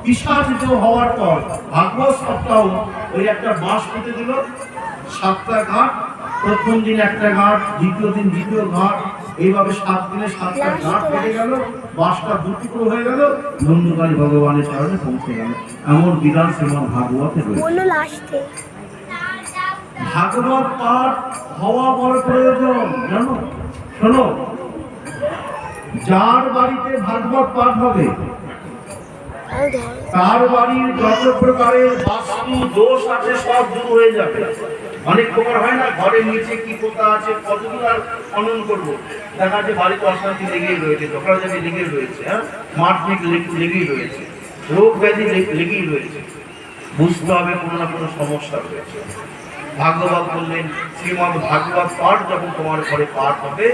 পিশাচিত হওয়ার পর ভাগবত সপ্তাহ ওই একটা বাঁশ পুঁতে দিল, 7টা ঘাট, প্রথম দিন একটা ঘাট, দ্বিতীয় দিন দ্বিতীয় ঘাট, এইভাবে 7 দিনে 7টা ঘাট কেটে গেল, বাঁশটা দুটুকরো হয়ে গেল, নন্দকারী ভগবানের চরণে পৌঁছে গেল। এমন বিধান শ্রীমদ্ ভাগবতে রয়েছে। ভাগবত পাঠ হওয়া বড় প্রয়োজন, জানো? শোনো, যার বাড়িতে ভাগবত পাঠ হবে তার বাড়ির যত প্রকারের বাস্তু দোষ আছে সব দূর হয়ে যাবে। অনেক প্রকার হয় না, ঘরের নিচে কি পোতা আছে, কতদূর আর খনন করবো, দেখা যাচ্ছে বাড়িতে অশান্তি লেগেই রয়েছে, ঝগড়াঝাটি লেগেই রয়েছে, হ্যাঁ, মারপিট লেগেই রয়েছে, রোগ ব্যাধি লেগেই রয়েছে। বুঝতে হবে কোনো না কোনো সমস্যা রয়েছে। ভাগবত বললেন, শ্রীমদ্ ভাগবত পাঠ যখন তোমার ঘরে পাঠ হবে,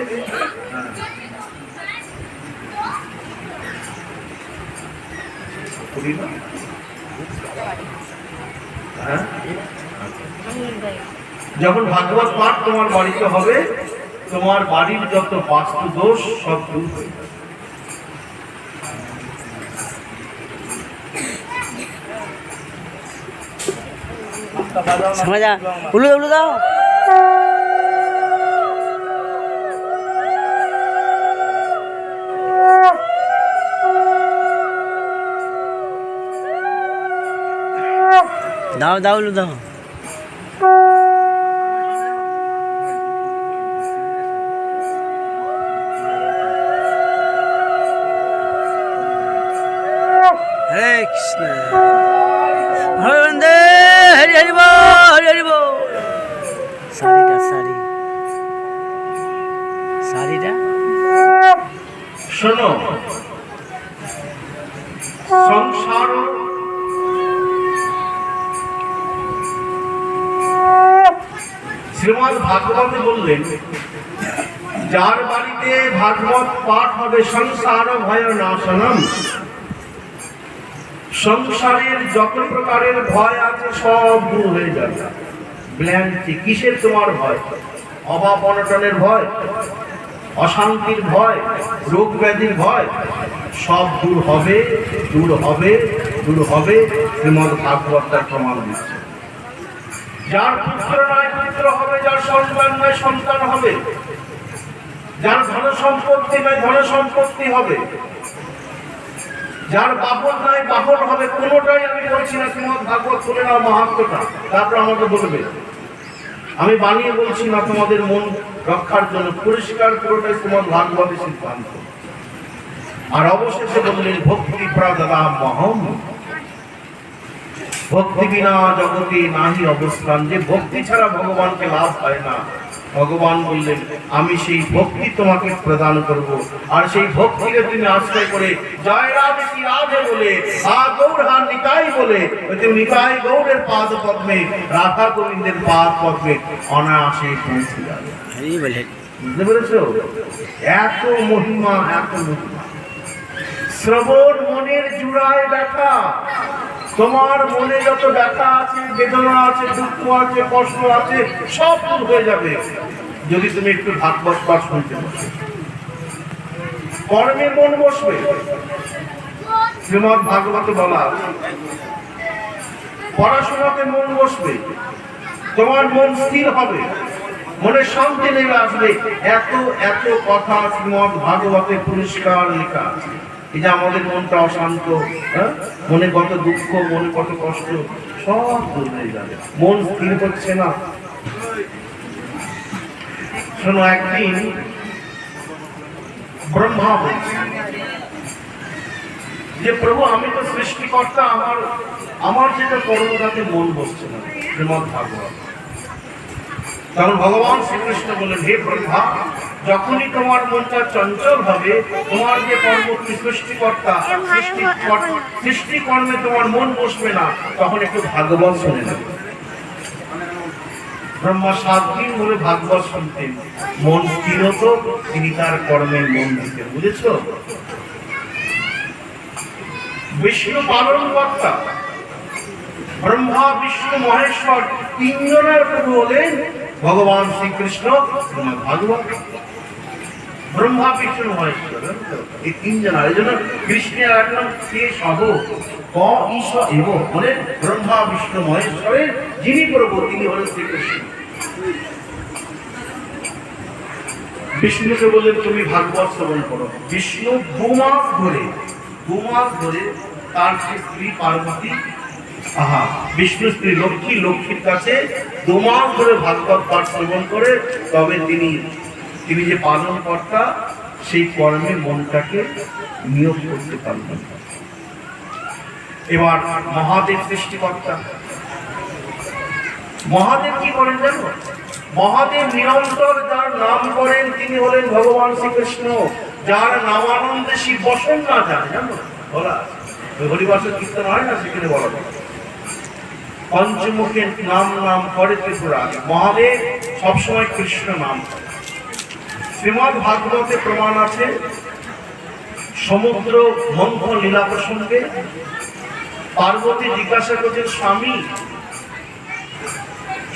যখন ভাগবত পাঠ তোমার বাড়িতে হবে, তোমার বাড়ির যত বাস্তু দোষ সব দূর হয়ে যাবে। समझा उल्लू उल्लू दाओ दाओ दाओ उल्लू दाओ हरे कृष्ण हरे हरि हरि बोल हरि बोल सारीटा सारीटा শোনো, সংসার শ্রীমদ্ ভাগবতে বললেন, যার বাড়িতে ভাগবত পাঠ হবে সংসার ভয় নাশনম, সংসারের যত প্রকারের ভয় আছে সব দূর হয়ে যাবে। ব্ল্যান্টি, কিসের তোমার ভয়? অভাব অনটনের ভয়, অশান্তির ভয়, রোগ ব্যাধির ভয়, সব দূর হবে, দূর হবে, দূর হবে। শ্রীমদ্ ভাগবত তার প্রমাণ দিচ্ছে। যার পুত্র নয় পুত্র হবে, যার সন্তান নয় সন্তান হবে, যার ধন সম্পত্তি নয় ধন সম্পত্তি হবে, যার বাহন নাই বাহন হবে। কোনোটাই আমি বলছি না, শ্রীমদ্ ভাগবত শুনে নাও মাহাত্ম্যটা, তারপর আমাকে বলবে। আমি বানিয়ে বলছি না, তোমাদের মন রক্ষার জন্য পরিষ্কার পুরোটাই শ্রীমদ্ ভাগবতের সিদ্ধান্ত। আর অবশেষে বললেন, ভক্তি প্রদামহম, ভক্তি বিনা জগতে নাহি অবস্থান। যে ভক্তি ছাড়া ভগবানকে লাভ হয় না, ভগবান বললেন আমি সেই ভক্তি তোমাকে প্রদান করব। আর সেই ভক্তিকে তুমি আশ্রয় করে জয় রাধে কি রাধে বলে, হা গৌর হা নিতাই বলে, তুমি নিতাই গৌরের পাদ পদ্মে, রাধা গোবিন্দের পাদ পদ্মে অনায়াসে পৌঁছে যাবে। বুঝতে পেরেছো? এত মহিমা, এত মহিমা। শ্রবণ মনের জুড়ায় ব্যথা। তোমার মনে যত ব্যথা আছে, বেদনা আছে, দুঃখ আছে, কষ্ট আছে, সব দূর হয়ে যাবে যদি তুমি একটু ভাগবত পাঠ শুনতে বসো। কর্মে মন বসবে। শ্রীমদ্ ভাগবতে বলা আছে, পড়াশোনাতে মন বসবে, তোমার মন স্থির হবে, মনে শান্তি নেমে আসবে। এত এত কথা শ্রীমদ্ ভাগবতে পরিষ্কার লেখা আছে। এই যে আমাদের মনটা অশান্ত, মনে কত দুঃখ, মনে কত কষ্ট, সব দূর হয়ে যাবে। মন স্থির হচ্ছে না। শোনো, একদিন ব্রহ্মা বলছে যে প্রভু আমি তো সৃষ্টিকর্তা, আমার যেটা কর্মটাতে মন বসছে না। শ্রীমদ্ ভাগবত। তখন ভগবান শ্রীকৃষ্ণ বললেন, হে ব্রহ্মা, যখনই তোমার মনটা চঞ্চল হবে, তোমার যে কর্ম সৃষ্টিকর্তা, সৃষ্টিকর্মে তোমার মন বসবে না, তখন একটু ভাগবত শুনে নেবে। ব্রহ্মা 7 দিন ধরে ভাগবত শুনতেন, মন স্থির হতো, তিনি তার কর্মে মন দিতেন। বুঝেছ? বিষ্ণু পালন কর্তা, ব্রহ্মা বিষ্ণু মহেশ্বর 3 জনের প্রভু হলেন ভগবান শ্রীকৃষ্ণ। ভাগবত ব্রহ্মা বিষ্ণু মহেশ্বর, এই তিনজন। আর এই জন্য কৃষ্ণের এক নাম কে সহ ক ঈশ এব, মানে ব্রহ্মা বিষ্ণু মহেশ্বরের যিনি প্রভু তিনি হলেন শ্রীকৃষ্ণ। বিষ্ণুকে বললেন তুমি ভাগবত শ্রবণ করো। বিষ্ণু দু মাস ধরে তার স্ত্রী পার্বতী, বিষ্ণু স্ত্রী লক্ষ্মীর কাছে 2 মাস ধরে ভাগবত পাঠ শ্রবণ করে তবে তিনি যে পালন কর্তা সেই কর্মে মনটাকে নিয়োগ করতে পারলেন। এবার মহাদেব সৃষ্টিকর্তা, মহাদেব কি করেন জানো? মহাদেব নিরন্তর যার নাম করেন তিনি হলেন ভগবান শ্রীকৃষ্ণ। যার নামানন্দে শিব বসন না যায়, জানো বলা হরিবাসের কীর্তন হয় না, সেখানে বলা যায় পঞ্চমুখের নাম করে ত্রিপুরা। মহাদেব সবসময় কৃষ্ণ নাম। শ্রীমদ ভাগবতে প্রমাণ আছে, সমুদ্র মন্থন লীলা প্রসঙ্গে পার্বতী জিজ্ঞাসা করছেন স্বামী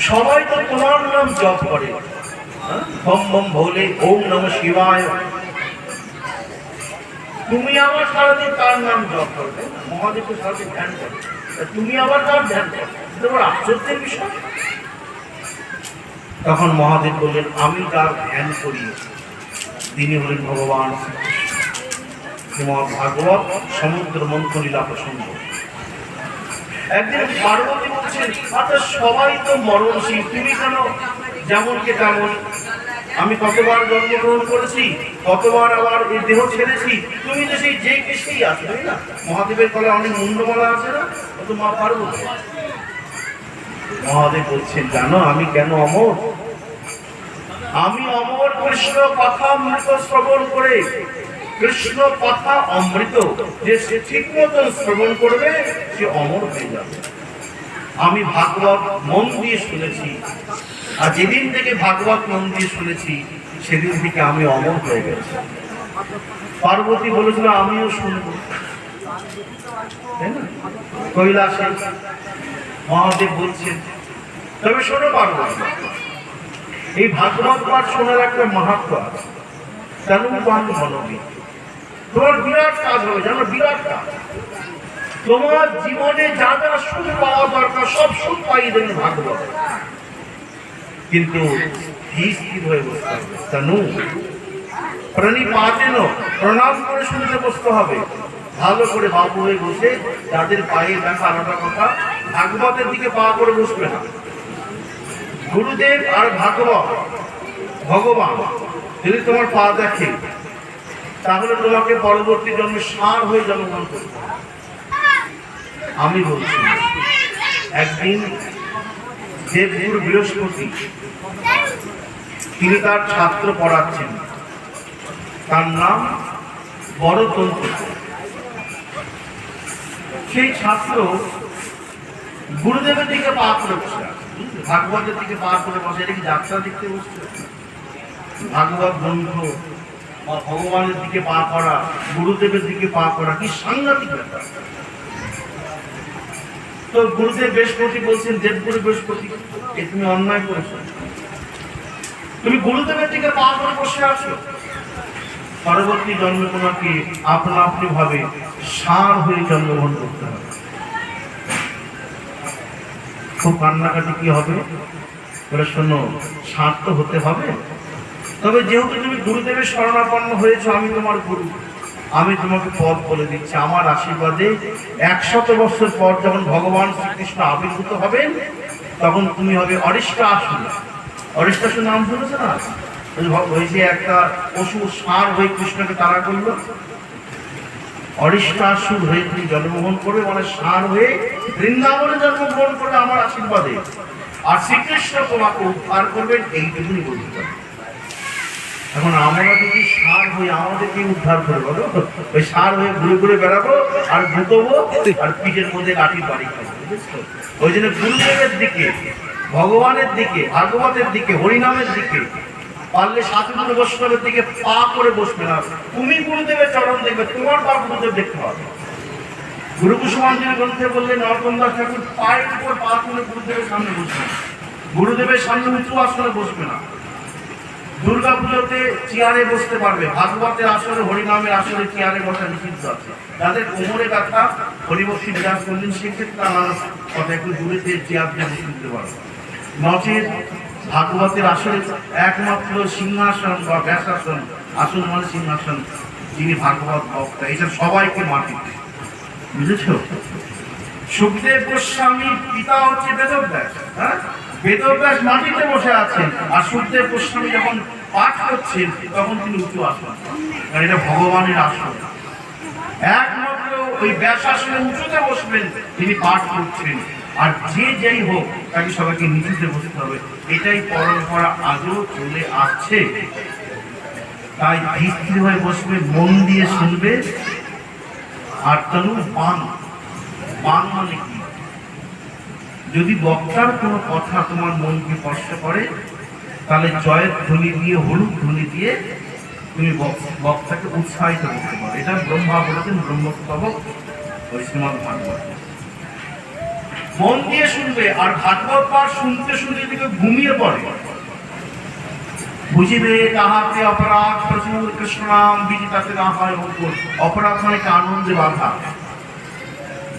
সবাই তো তোমার নাম জপ করে, বম বম ভোলে, ওম নমঃ শিবায়, তুমি আমার সারাদিন তার নাম জপ করবে, মহাদেবকে সারাদিন ধ্যান করবে, তুমি আবার তার ধ্যান করবে, তোমার আশ্চর্যের বিষয়। তখন মহাদেব বললেন আমি তার ধ্যান করি, তিনি হলেন ভগবান শ্রীমদ ভাগবত সমুদ্র মন্থন লীলা প্রসঙ্গ। একদিন পার্বতী বলছেন আচ্ছা সবাই তো মরণশীল, তুমি কেন যেমন কে তেমন? আমি কতবার জন্মগ্রহণ করেছি, কতবার আবার এই দেহ ছেড়েছি, তুমি তো সেই যে কৃষ্ণই আছো, তাই না? মহাদেবের গলায় অনেক মুন্ডমালা আছে না, ও তো মা পার্বতী। মহাদেব বলছেন জানো আমি কেন অমর? আমি অমর কৃষ্ণ কথা অমৃত শ্রবণ করে, কৃষ্ণ কথা অমৃত যে সে ঠিক মতন শ্রবণ করবে সে অমর হয়ে যাবে। আমি ভাগবত মন দিয়ে শুনেছি, আর যেদিন থেকে ভাগবত মন দিয়ে শুনেছি সেদিন থেকে আমি অমর হয়ে গেছি। পার্বতী বলেছিল আমিও শুনবো, তাই না? কৈলাসে মহাদেব বলছেন তবে শোনো পার্বতী, এই ভাগবত পাঠ শোনার একটা মাহাত্ম্য আছে। তোমার বিরাট কাজ হবে, জানো, বিরাট কাজ। তোমার জীবনে যা যা সুখ পাওয়া দরকার সব সুখ পাইয়ে দেবেন ভাগবত। কিন্তু স্থির হয়ে বসতে হবে, তানু প্রণিপাতেন, প্রণাম করে শুনতে বসতে হবে। ভালো করে বাবু হয়ে বসে, যাদের পায়ে দেখা আলাদা কথা, ভাগবতের দিকে পা করে বসবে না। গুরুদেব আর ভাগবত ভগবান যদি তোমার পা দেখে তাহলে তোমাকে পরবর্তী জন্মে ষাঁড় হয়ে জন্মগ্রহণ করবে। আমি বলছি একদিন দেবগুরু বৃহস্পতি তিনি তার ছাত্র পড়াচ্ছেন, তার নাম বড়তন্ত্র। সেই ছাত্র গুরুদেবের দিকে পা করে বসে, ভাগবতের দিকে পা করে বসে, এটা কি যাত্রা দেখতে বসছে? ভাগবত গ্রন্থ বা ভগবানের দিকে পা করা, গুরুদেবের দিকে পা করা কি সাংঘাতিক ব্যাপার। তো গুরুদেব বৃহস্পতি বলছেন দেবগুরু বৃহস্পতি এ তুমি অন্যায় করেছো, তুমি গুরুদেবের দিকে পা করে বসে আছো। পরবর্তী জন্মে তোমাকে আপনা আপনি ভাবে ষাঁড় হয়ে জন্মগ্রহণ করতে হবে। খুব কান্নাকাটি কি হবে বলে, শোনো ষাঁড় তো হতে হবে, তবে যেহেতু তুমি গুরুদেবের শরণাপন্ন হয়েছ, আমি তোমার গুরু, আমি তোমাকে পথ বলে দিচ্ছি। আমার আশীর্বাদে 100 বছর পর যখন ভগবান শ্রীকৃষ্ণ আবির্ভূত হবেন তখন তুমি হবে অরিষ্টাসুর। অরিষ্টাসুর নাম শুনেছে না? ওই যে একটা পশু ষাঁড় হয়ে কৃষ্ণকে তাড়া করলো, অরিষ্টাসুর হয়ে তুমি জন্মগ্রহণ করবে, মানে ষাঁড় হয়ে বৃন্দাবনে জন্মগ্রহণ করবে আমার আশীর্বাদে। আর শ্রীকৃষ্ণ তোমাকে উদ্ধার করবেন, এইটুকুনি বলতে পারে। এখন আমরা যদি ষাঁড় হয়ে আমাদেরকে উদ্ধার করে বলো, ওই ষাঁড় হয়ে ঘুরে ঘুরে বেড়াবো আর ভুতবো আর পিঠের মধ্যে লাঠি বাড়ি খাবো। ওই জন্য গুরুদেবের দিকে, ভগবানের দিকে, ভাগবতের দিকে, হরিনামের দিকে পারলে সাধুগুরু বৈষ্ণবের দিকে পা করে বসবে না। তুমি গুরুদেবের চরণ দেখবে, তোমার পা গুরুদেব দেখতে হবে। গুরু কুসুমাঞ্জলি গ্রন্থে বললেন নরোত্তম দাস ঠাকুর পায়ের উপর পা তুলে গুরুদেবের সামনে বসবে, গুরুদেবের সামনে উঁচু আসনে বসবে না। দুর্গা পুজোতে চেয়ারে বসতে পারবে, ভাগবতের আসরে হরিনামের আসরে চেয়ারে বসা নিষিদ্ধ আছে। যাদের কোমরে ব্যথা হরিবংশী বিরাজ করলেন, সেক্ষেত্রে আমার কথা একটু দূরে দিয়ে চেয়ার দিয়ে বসে নিতে পারবে। নচেত ভাগবতের আসরে একমাত্র সিংহাসন বা ব্যাসাসন, আসন মানে সিংহাসন, যিনি ভাগবত বক্তা, এটা সবাইকে মাটিতে, বুঝেছ? সুখদেব গোস্বামীর পিতা হচ্ছে বেদব্যাস। হ্যাঁ, বেদব্যাস মাটিতে বসে আছেন, আর সুখদেব গোস্বামী যখন পাঠ করছেন তখন তিনি উঁচু আসন, কারণ এটা ভগবানের আসন। একমাত্র ওই ব্যাসাসনে উঁচুতে বসবেন, তিনি পাঠ করছেন, আর যে যেই হোক তাকে সবাইকে নিচুতে বসতে হবে। এটাই পরম্পরা আজও চলে আসছে। তাই স্থির হয়ে বসবে, মন দিয়ে শুনবে। আর তনু বান, বান মানে কি? যদি বক্তার কোনো কথা তোমার মনকে কষ্ট করে, তাহলে জয়ের ধ্বনি দিয়ে, হলুদ ধ্বনি দিয়ে তুমি বক্তাকে উৎসাহিত করতে পারো। এটা ব্রহ্মা বলেছেন, ব্রহ্মস্তবক ওই শ্রীমদ্ ভাগবত। মন দিয়ে শুনবে, আর ভাগবত পাঠ শুনতে শুনতে যদি ঘুমিয়ে পড়ে, বুঝিবে তাহাতে অপরাধ প্রচুর, কৃষ্ণ নাম বিজিতাতে না হয় অঙ্কুর। অপরাধ মানে আনন্দে বাধা।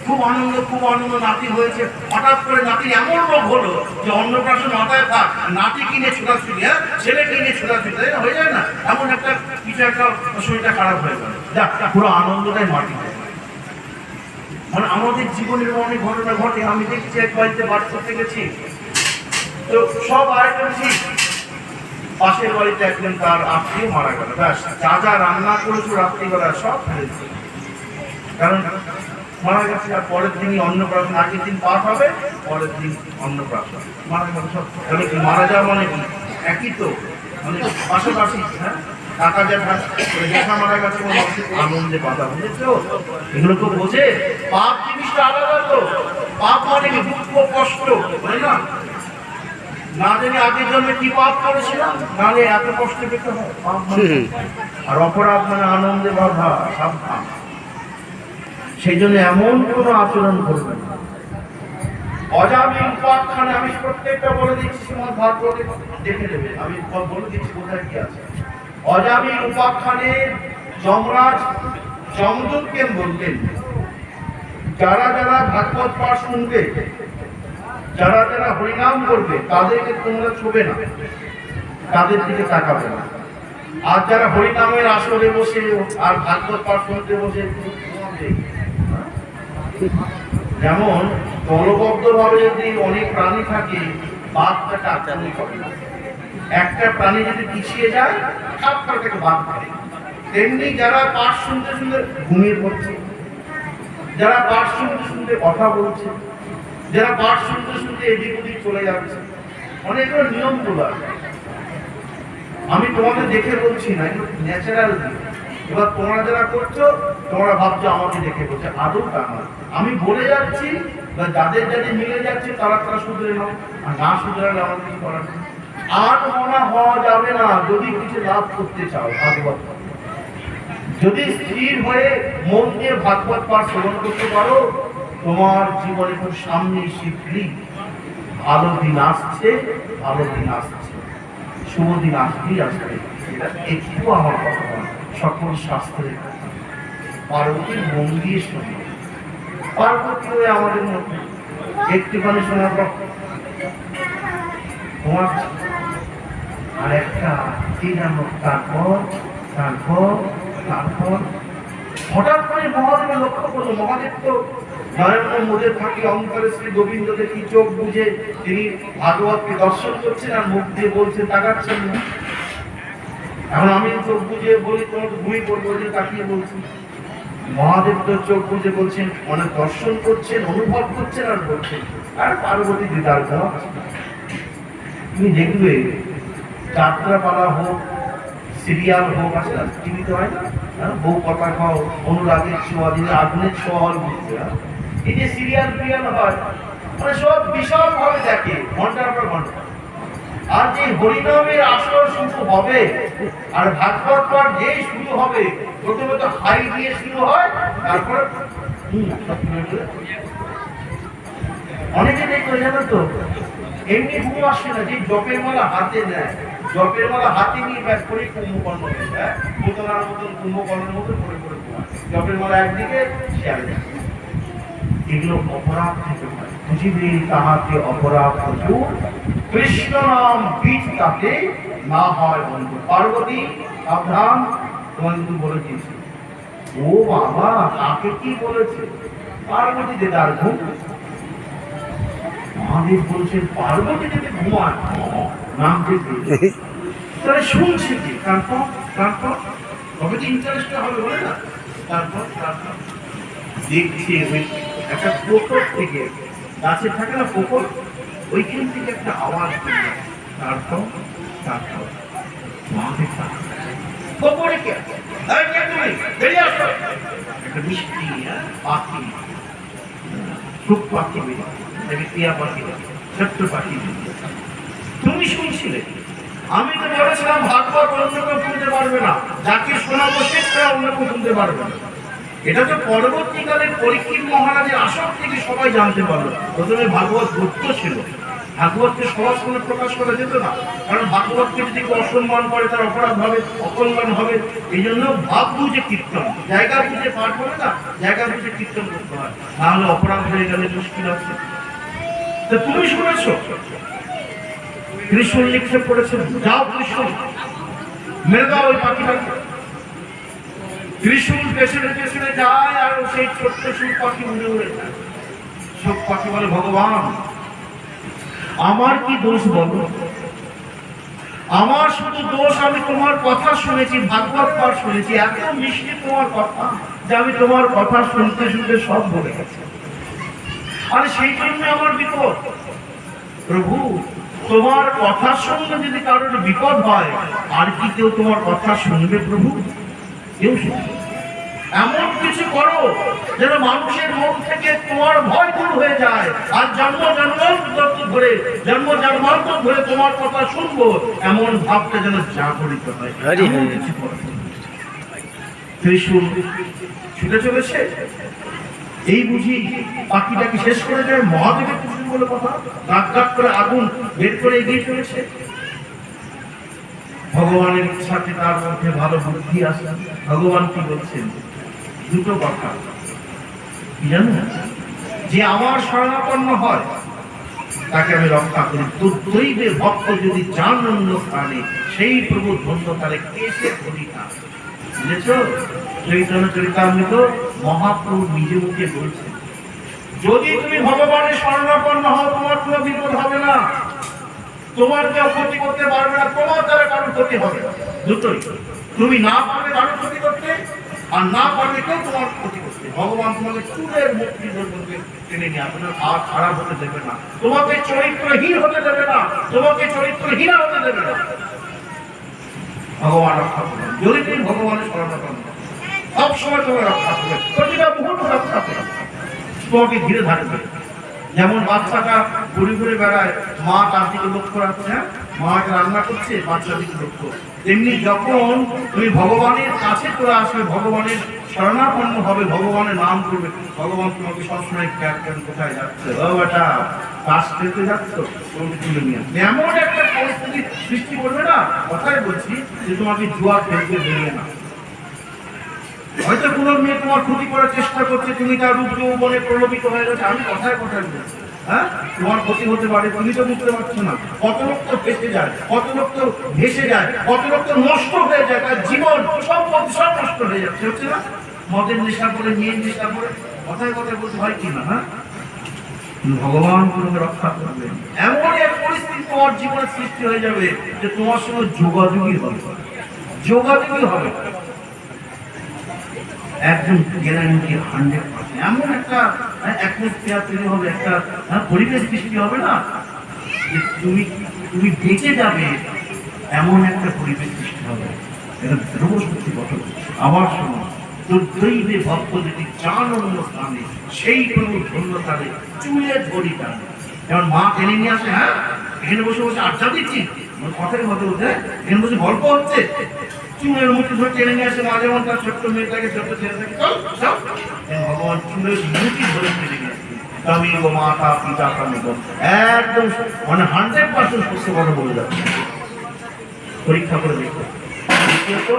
খুব আনন্দ, নাতি হয়েছে, হঠাৎ করে নাতির এমন রোগ হলো যে অন্নপ্রাশন মাথায় থাক, নাতি কিনে ছোটাছুটি, হ্যাঁ, ছেলে কিনে ছোটাছুটি, হয়ে যায় না? এমন একটা কিছু একটা শরীরটা খারাপ হয়ে গেল, যাক পুরো আনন্দটাই মাটি হয়ে গেল। মানে আমাদের জীবনের অনেক ঘটনা ঘটে। আমি দেখছি এক বাড়িতে বাড়ি করতে গেছি, তো সব আয়োজন ঠিক, পাশের বাড়িতে একজন তার আত্মীয় মারা গেল, ব্যাস যা যা রান্না করেছো রাত্রিবেলা সব ফেলেছে, কারণ মারা গেছে। আর পরের দিনই অন্নপ্রাশন, আগের দিন পাঠ হবে, পরের দিন অন্নপ্রাশন, মারা গেল সব। তাহলে কি মারা যাওয়া মানে কি? একই তো, মানে পাশাপাশি। হ্যাঁ, টাকা দেখা মারা গেছে, আনন্দে বাধা, বুঝেছো? এগুলো তো বোঝে। পাপ জিনিসটা আলাদা তো। পাপ মানে কি? দুঃখ কষ্ট, তাই না? না জানি আগের জন্মে কি পাপ করেছিলাম, নাহলে এত কষ্ট পেতে হয়। পাপ মানে, আর অপরাধ মানে আনন্দে বাধা, সাবধান। সেই জন্য এমন কোনো আচরণ করবেন না। অজামিল উপাখ্যানে, আমি প্রত্যেকটা বলে দিচ্ছি, শ্রীমদ্ ভাগবতে দেখে নেবে, আমি বলে দিচ্ছি কোথায় কি আছে। অজামিল উপাখ্যানে যমরাজ যমদূতকে বলতেন, যারা যারা ভাগবত পাঠ শুনবে, যারা যারা হরিনাম করবে, তাদেরকে তোমরা ছুবে না, তাদের দিকে তাকাবে না। আর যারা হরিনামের আসরে বসে আর ভাগবত পাঠ শুনতে বসে, যেমন দলবদ্ধ ভাবে যদি অনেক প্রাণী থাকে, বাঘটাকে আক্রমণ করে না। একটা প্রাণী যদি পিছিয়ে যায়, তাকে বাঘ করে। তেমনি যারা পাঠ শুনতে শুনতে ঘুমিয়ে পড়ছে, যারা পাঠ শুনতে শুনতে কথা বলছে, যারা পাঠ শুনতে শুনতে এদিক ওদিক চলে যাচ্ছে, অনেকগুলো নিয়মগুলো আছে। আমি তোমাদের দেখে বলছি না, ন্যাচারাল। এবার তোমরা যারা করছো, তোমরা ভাবছো আমাকে দেখে বলছে, আদৌ তা নয়। আমি বলে যাচ্ছি, যাদের যাদের মিলে যাচ্ছে তারা তারা শুধরে নাও, আর না শুধরালে আমাদের কিছু করার নেই। আর মনা হওয়া যাবে না যদি কিছু লাভ করতে চাও। ভাগবত যদি স্থির হয়ে মন দিয়ে ভাগবত পাঠ শ্রবণ করতে পারো, তোমার জীবনে খুব সামনে শীঘ্রই ভালো দিন আসছে, ভালো দিন আসছে, শুভ দিন আসতেই আসবে। এটা একটু আমার কথা নয়, সকল শাস্ত্রের কথা। পার্বতীর মন দিয়ে শুনে, পার্বতী হয়ে আমাদের মধ্যে একটুখানি শোনার পর তোমার আর একটা কি জানো, তারপর তারপর তারপর হঠাৎ করে মহাদেবের লক্ষ্য করলো। মহাদেব তো নরেন্দ্র মোদের থাকি অঙ্কারে শ্রী গোবিন্দকে কি চোখ বুঝে তিনি ভাগবতকে দর্শন করছেন, আর মুখ দিয়ে বলছেন, তাকাচ্ছেন না। এখন আমি চোখ বুঝে বলি, তোমার ঘুমিয়ে পড়বো যে তাকিয়ে বলছি। মহাদেব তো চোখ বুঝে বলছেন, অনেক দর্শন করছেন, অনুভব করছেন, আর বলছেন। আর পার্বতী দিদার ঘুমাচ্ছে। তুমি দেখবে যাত্রাপালা হোক, সিরিয়াল হোক, আছে না টিভিতে হয় না, বউ কথা খাও, অনুরাগের ছোঁয়া, দিনে আগুনের ছোঁয়া হল বুঝতে। এই যে সিরিয়াল ফিরিয়াল হয়, মানে সব বিশাল ভাবে দেখে, ঘন্টার পর ঘন্টা। আর যে হরিনামের আসর শুরু হবে, আর ভাগবত পাঠ যেই শুরু হবে, প্রথমে তো হাই দিয়ে শুরু হয়, তারপরে অনেকে দেখবে জানো তো, এমনি ঘুম আসে না, যে জপের মালা হাতে নেয়, জপের মালা হাতে নিয়ে ব্যাস করে কুম্ভকর্ণ হয়েছে, হ্যাঁ, পুতনার মতন কুম্ভকর্ণের মতো করে করে ঘুমায়। জপের মালা একদিকে, সে আরেকদিকে। এগুলো অপরাধ থেকে হয়। বুঝিবে তাহাতে অপরাধ প্রচুর, কৃষ্ণ নাম বীজ তাতে না হয় বন্ধু। পার্বতী সাবধান, তোমার কিন্তু বলে দিয়েছি। ও বাবা, তাকে কি বলেছে? পার্বতী যে তার ঘুম। মহাদেব বলছেন পার্বতী যদি ঘুমায় নাম দেখবে, তাহলে শুনছে কি? তারপর তবে তো ইন্টারেস্ট হবে, বলে না? তারপর দেখছে একটা পোকর থেকে, গাছে থাকে না পোকর, ওইখান থেকে একটা আওয়াজ করবে। তারপর মহাদেব পোকরে কে? এই কে তুমি? বেরিয়ে আসো। একটা মিষ্টি পাখি, সুখ পাখি বেরিয়ে, টিয়া পাখি, ছোট্ট পাখি। তুমি শুনছিলে? আমি তো বলেছিলাম ভাগবত অন্য কেউ শুনতে পারবে না, যাকে শোনাবো সেটা অন্য কেউ শুনতে পারবে না। এটা তো পরবর্তীকালে পরীক্ষিত মহারাজের আসর থেকে সবাই জানতে পারলো। প্রথমে ভাগবত গুপ্ত ছিল, ভাগবতকে সবার সামনে প্রকাশ করা যেত না, কারণ ভাগবতকে যদি কেউ অসম্মান করে তার অপরাধ হবে, অকল্যাণ হবে। এই জন্য ভাব বুঝে কীর্তন, জায়গা বুঝে পাঠ হবে না, জায়গা বুঝে কীর্তন করতে হয়, নাহলে অপরাধ হয়ে গেলে মুশকিল আছে। তো তুমি শুনেছ ত্রিশূল নিক্ষেপ করেছে, যাও ত্রিশূল মেরে দাও ওই পাখিটাকে। ত্রিশূল পেছনে পেছনে যায়, আর সেই ছোট্ট সুখ পাখি উড়ে উড়ে যায়। সুখ পাখি বলে ভগবান আমার কি দোষ বলো? আমার শুধু দোষ আমি তোমার কথা শুনেছি, ভাগবত পাঠ শুনেছি, এত মিষ্টি তোমার কথা যে আমি তোমার কথা শুনতে শুনতে সব ভুলে গেছি। আর সেই জন্য আমার বিপদ। প্রভু তোমার কথার সঙ্গে যদি কারোর বিপদ হয়, আর কি কেউ তোমার কথা শুনবে প্রভু? কেউ শুনবে? এমন কিছু করো যেন মানুষের মন থেকে তোমার ভয় দূর হয়ে যায়, আর জন্ম জন্মান্তর ধরে তোমার কথা শুনবো এমন ভাবটা যেন জাগরিত হয়। ত্রিশূল ছুটে চলেছে, এই বুঝি পাখিটাকে শেষ করে যায়। মহাদেবের ত্রিশূল বলে কথা, গাছ গাছ করে আগুন বের করে এগিয়ে চলেছে। ভগবানের সাথে তার মধ্যে ভালো বুদ্ধি আসে। ভগবান কি বলছেন? দুটো কথা কি জানো? যে আমার শরণাপন্ন হয় তাকে আমি রক্ষা করি। দুর্দৈবে ভক্ত যদি যান অন্য স্থানে, সেই প্রভু ধন্য তারে কেসে ধরি না। বুঝেছ? চৈতন্য চরিতামৃত মহাপ্রভু নিজে মুখে বলছেন, যদি তুমি ভগবানের শরণাপন্ন হও তোমার কোনো বিপদ হবে না, তোমার কেউ ক্ষতি করতে পারবে না, তোমার দ্বারা কারোর ক্ষতি হবে না। দুটোই, তুমি না পারবে কারোর ক্ষতি করতে, আর না পারবে কেউ তোমার ক্ষতি করতে। ভগবান তোমাকে চুলের মুক্তি টেনে নিয়ে আসবে, আর খারাপ হতে দেবে না, তোমাকে চরিত্রহীন হতে দেবে না, তোমাকে চরিত্রহীনা হতে দেবে না। ভগবান রক্ষা করবেন যদি তুমি ভগবানের শরণাপন্ন হও। সবসময় তোমাকে রক্ষা করবে, প্রতিটা মুহূর্ত রক্ষা করবে, তোমাকে ঘিরে থাকবে। যেমন বাচ্চাটা ঘুরে ঘুরে বেড়ায়, মা তার দিকে লক্ষ্য রাখছে, হ্যাঁ, মা রান্না করছে, বাচ্চার দিকে লক্ষ্য। তেমনি যখন তুমি ভগবানের কাছে চলে আসবে, ভগবানের শরণাপন্ন হবে, ভগবানের নাম করবে, ভগবান তোমাকে সবসময় কোথায় যাচ্ছে, ও বেটা কাজ খেলতে যাচ্ছ, তোমাকে তুলে নিয়ে আসবে। এমন একটা পরিস্থিতি সৃষ্টি করবে না, কথাই বলছি, যে তোমাকে জুয়া খেলতে দেবে না। হয়তো কোনো মেয়ে তোমার ক্ষতি করার চেষ্টা করছে, তুমি তার রূপ যৌবনে প্রলোভিত হয়ে গেছে, আমি কথায় কথায় বলছি, হ্যাঁ, তোমার ক্ষতি হতে পারে, তুমি তো বুঝতে পারছো না। কত লোক তো ফেসে যায়, কত লোক তো ভেসে যায়, কত লোক তো নষ্ট হয়ে যায়, তার জীবন সব নষ্ট হয়ে যাচ্ছে, হচ্ছে না? মদের নেশা করে, মেয়ের নেশা করে, কথায় কথায় বলতে হয় কিনা, হ্যাঁ? ভগবান তোমাকে রক্ষা করবে। এমন এক পরিস্থিতি তোমার জীবনে সৃষ্টি হয়ে যাবে যে তোমার সঙ্গে যোগাযোগই হবে, যোগাযোগই হবে। একজন গ্যারান্টি 100%। এমন একটা অ্যাটমসফিয়ার তৈরি হবে, একটা পরিবেশ সৃষ্টি হবে না, যে তুমি বেঁচে যাবে, এমন একটা পরিবেশ সৃষ্টি হবে। এটা ধ্রুব সত্যি কথা। আমার সময় দুর্দৈবে ভক্ত যদি চান অন্য স্থানে, সেই প্রভু ধন্য তাদের চুলে ধরি টানে। যেমন মা টেনে নিয়ে আসে, হ্যাঁ, এখানে বসে বসে আড্ডা দিচ্ছি, কথাই হতে হতে এখানে বসে গল্প হচ্ছে, চুলের মুঠি ধরে টেনে নিয়ে আসে, মাঝে মাঝে তার ছোট্ট মেয়েটাকে, ছোট্ট ছেলেটাকে, ভগবান চুলের মুঠি ধরে টেনে নিয়ে আসে। আমি গো মাতা পিতা কামি গো, একদম মানে 100% সত্য কথা বলে যাচ্ছে। পরীক্ষা করে দেখো। দ্বিতীয়ত,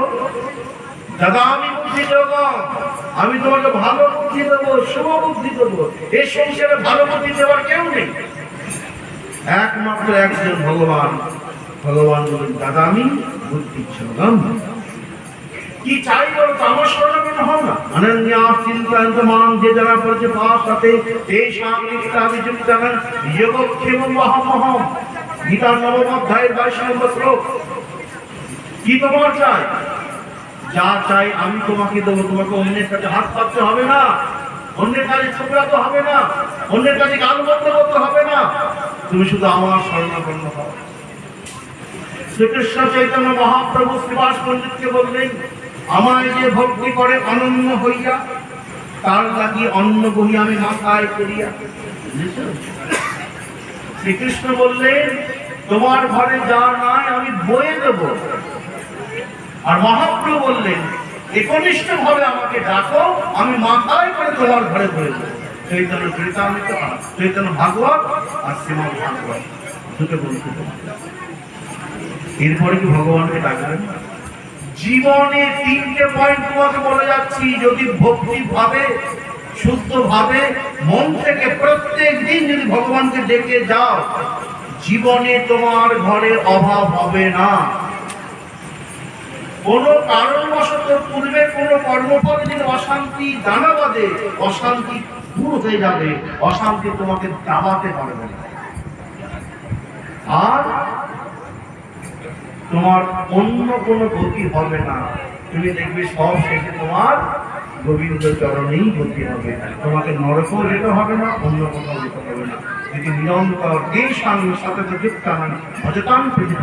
দাদা আমি বুদ্ধি দেব, আমি তোমাকে ভালো বুদ্ধি দেবো, শুভ বুদ্ধি দেবো। এই সংসারে ভালো বুদ্ধি দেওয়ার কেউ নেই, একমাত্র একজন ভগবান। ভগবান বলেন, দাদা আমি বুদ্ধি যোগাম। কি চাই বলো তো, আমার শরণাগত হও না। অনন্যা চিন্তান্ত মান, যে যারা পড়েছে পাপ সাথে এই সাংবিকতা অভিযোগ জানান যোগক্ষেমম অহমহম। গীতার নবম অধ্যায়ের 22 নম্বর শ্লোক। কি তোমার চাই? যা চাই আমি তোমাকে দেবো। তোমাকে অন্যের কাছে হাত পাততে হবে না, অন্যের কাছে ছোকরাতে হবে না, অন্যের কাছে গাল বন্ধ করতে হবে না। তুমি শুধু আমার শরণাপন্ন হও। শ্রীকৃষ্ণ চৈতন্য মহাপ্রভু শ্রীবাস পণ্ডিতকে বললেন, আমায় যে ভক্তি করে অনন্য হইয়া, তার লাগি অন্ন বহি আমি মাথায় করিয়া। শ্রীকৃষ্ণ বললেন, তোমার ঘরে যা নাই আমি বয়ে দেব। আর মহাপ্রভু বললেন, একনিষ্ঠ ভাবে আমাকে ডাকো, আমি মাথায় করে তোমার ঘরে বয়ে দেবো। চৈতন্য চরিতামৃত, চৈতন্য ভাগবত আর শ্রীমদ ভাগবত দুটো বলতে। এরপরে কি ভগবানকে ডাকবেন? জীবনে 3টে পয়েন্ট তোমাকে বলে যাচ্ছি। যদি ভক্তি ভাবে, শুদ্ধ ভাবে, মন থেকে প্রত্যেক দিন যদি ভগবানকে ডেকে যাও, জীবনে তোমার ঘরে অভাব হবে না। কোন কারণবশত পূর্বে কোন কর্মফলে যদি অশান্তি দানা বাঁধে, অশান্তি দূর হয়ে যাবে, অশান্তি তোমাকে দাবাতে পারবে না। আর তোমার অন্য কোনো গতি হবে না। তুমি দেখবে সব শেষে তোমার গোবিন্দ চরণেই গতি হবে। তোমাকে নরকও যেতে হবে না, অন্য কোথাও যেতে হবে না। যদি নিরন্তর এই স্বামীর সাথে তো যুক্ত হন, অযথান প্রতি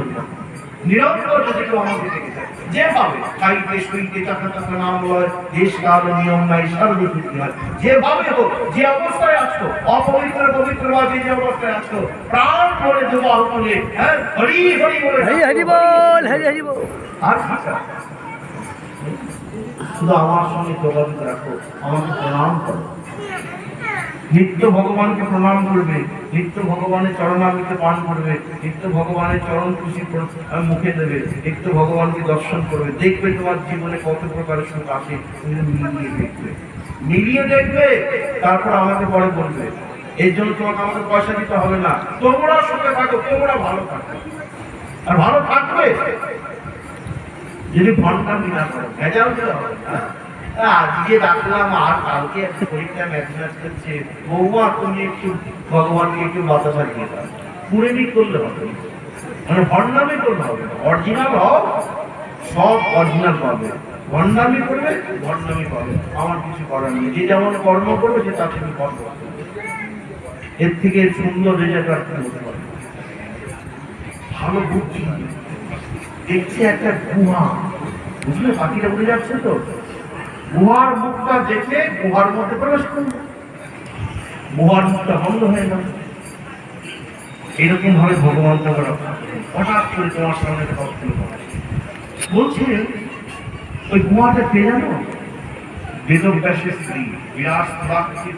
নিরন্তর যদি কেউ আমাকে দেখে যায়, যেভাবে খাইতে শুইতে চাকা চাকা নাম লয়, দেশ কাল নিয়ম নাই, সর্বযুক্তি হয়। যেভাবে হোক, যে অবস্থায় আছো, অপবিত্র পবিত্র বা যে অবস্থায় আছো, প্রাণ করে দুবাহ করে, হ্যাঁ, হরি হরি বলে, হরি হরি বল, হরি হরি বল। আর কি চাই? শুধু আমার সঙ্গে যোগাযোগ রাখো, আমাকে প্রণাম করো। নিত্য ভগবানকে প্রণাম করবে, নিত্য ভগবানের চরণামৃত পান করবে, নিত্য ভগবানের চরণ খুশি মুখে দেবে, নিত্য ভগবানকে দর্শন করবে। দেখবে তোমার জীবনে কত প্রকারের সুখ আসে। তুমি মিলিয়ে দেখবে, মিলিয়ে দেখবে, তারপর আমাকে পরে বলবে। এর জন্য তোমাকে আমাকে পয়সা দিতে হবে না। তোমরা সুখে থাকো, তোমরা ভালো থাকো, আর ভালো থাকবে যদি ভণ্ডামি না করো, ভেজাল দিতে হবে না। আজকে ডাকলাম আর কালকে একটা পরীক্ষা ম্যাথমেটিক্স করছে, বৌমা তুমি একটু ভগবানকে একটু বাতাসা দিয়ে দাও। পুরেমি করলে হবে, মানে ভণ্ডামি করলে হবে। অরিজিনাল হও, সব অরিজিনাল পাবে। ভণ্ডামি করবে, ভণ্ডামি পাবে। আমার কিছু করার নেই। যে যেমন কর্ম করবে সে তার থেকে কর্ম করবে। এর থেকে সুন্দর রেজাল্ট আর কি হতে পারে? ভালো বুদ্ধি। দেখছি একটা গুহা, বুঝলে, পাখিটা উড়ে যাচ্ছে তো, গুহার মুখটা দেখে গুহার মধ্যে প্রবেশ করবে, গুহার মুখটা বন্ধ হয়ে গেল। এরকম ভাবে ভগবান তোমার হঠাৎ করে তোমার সামনে বলছেন, ওই গুহাটা পেয়ে জানো, বেদব্যাসের স্ত্রী বিরাট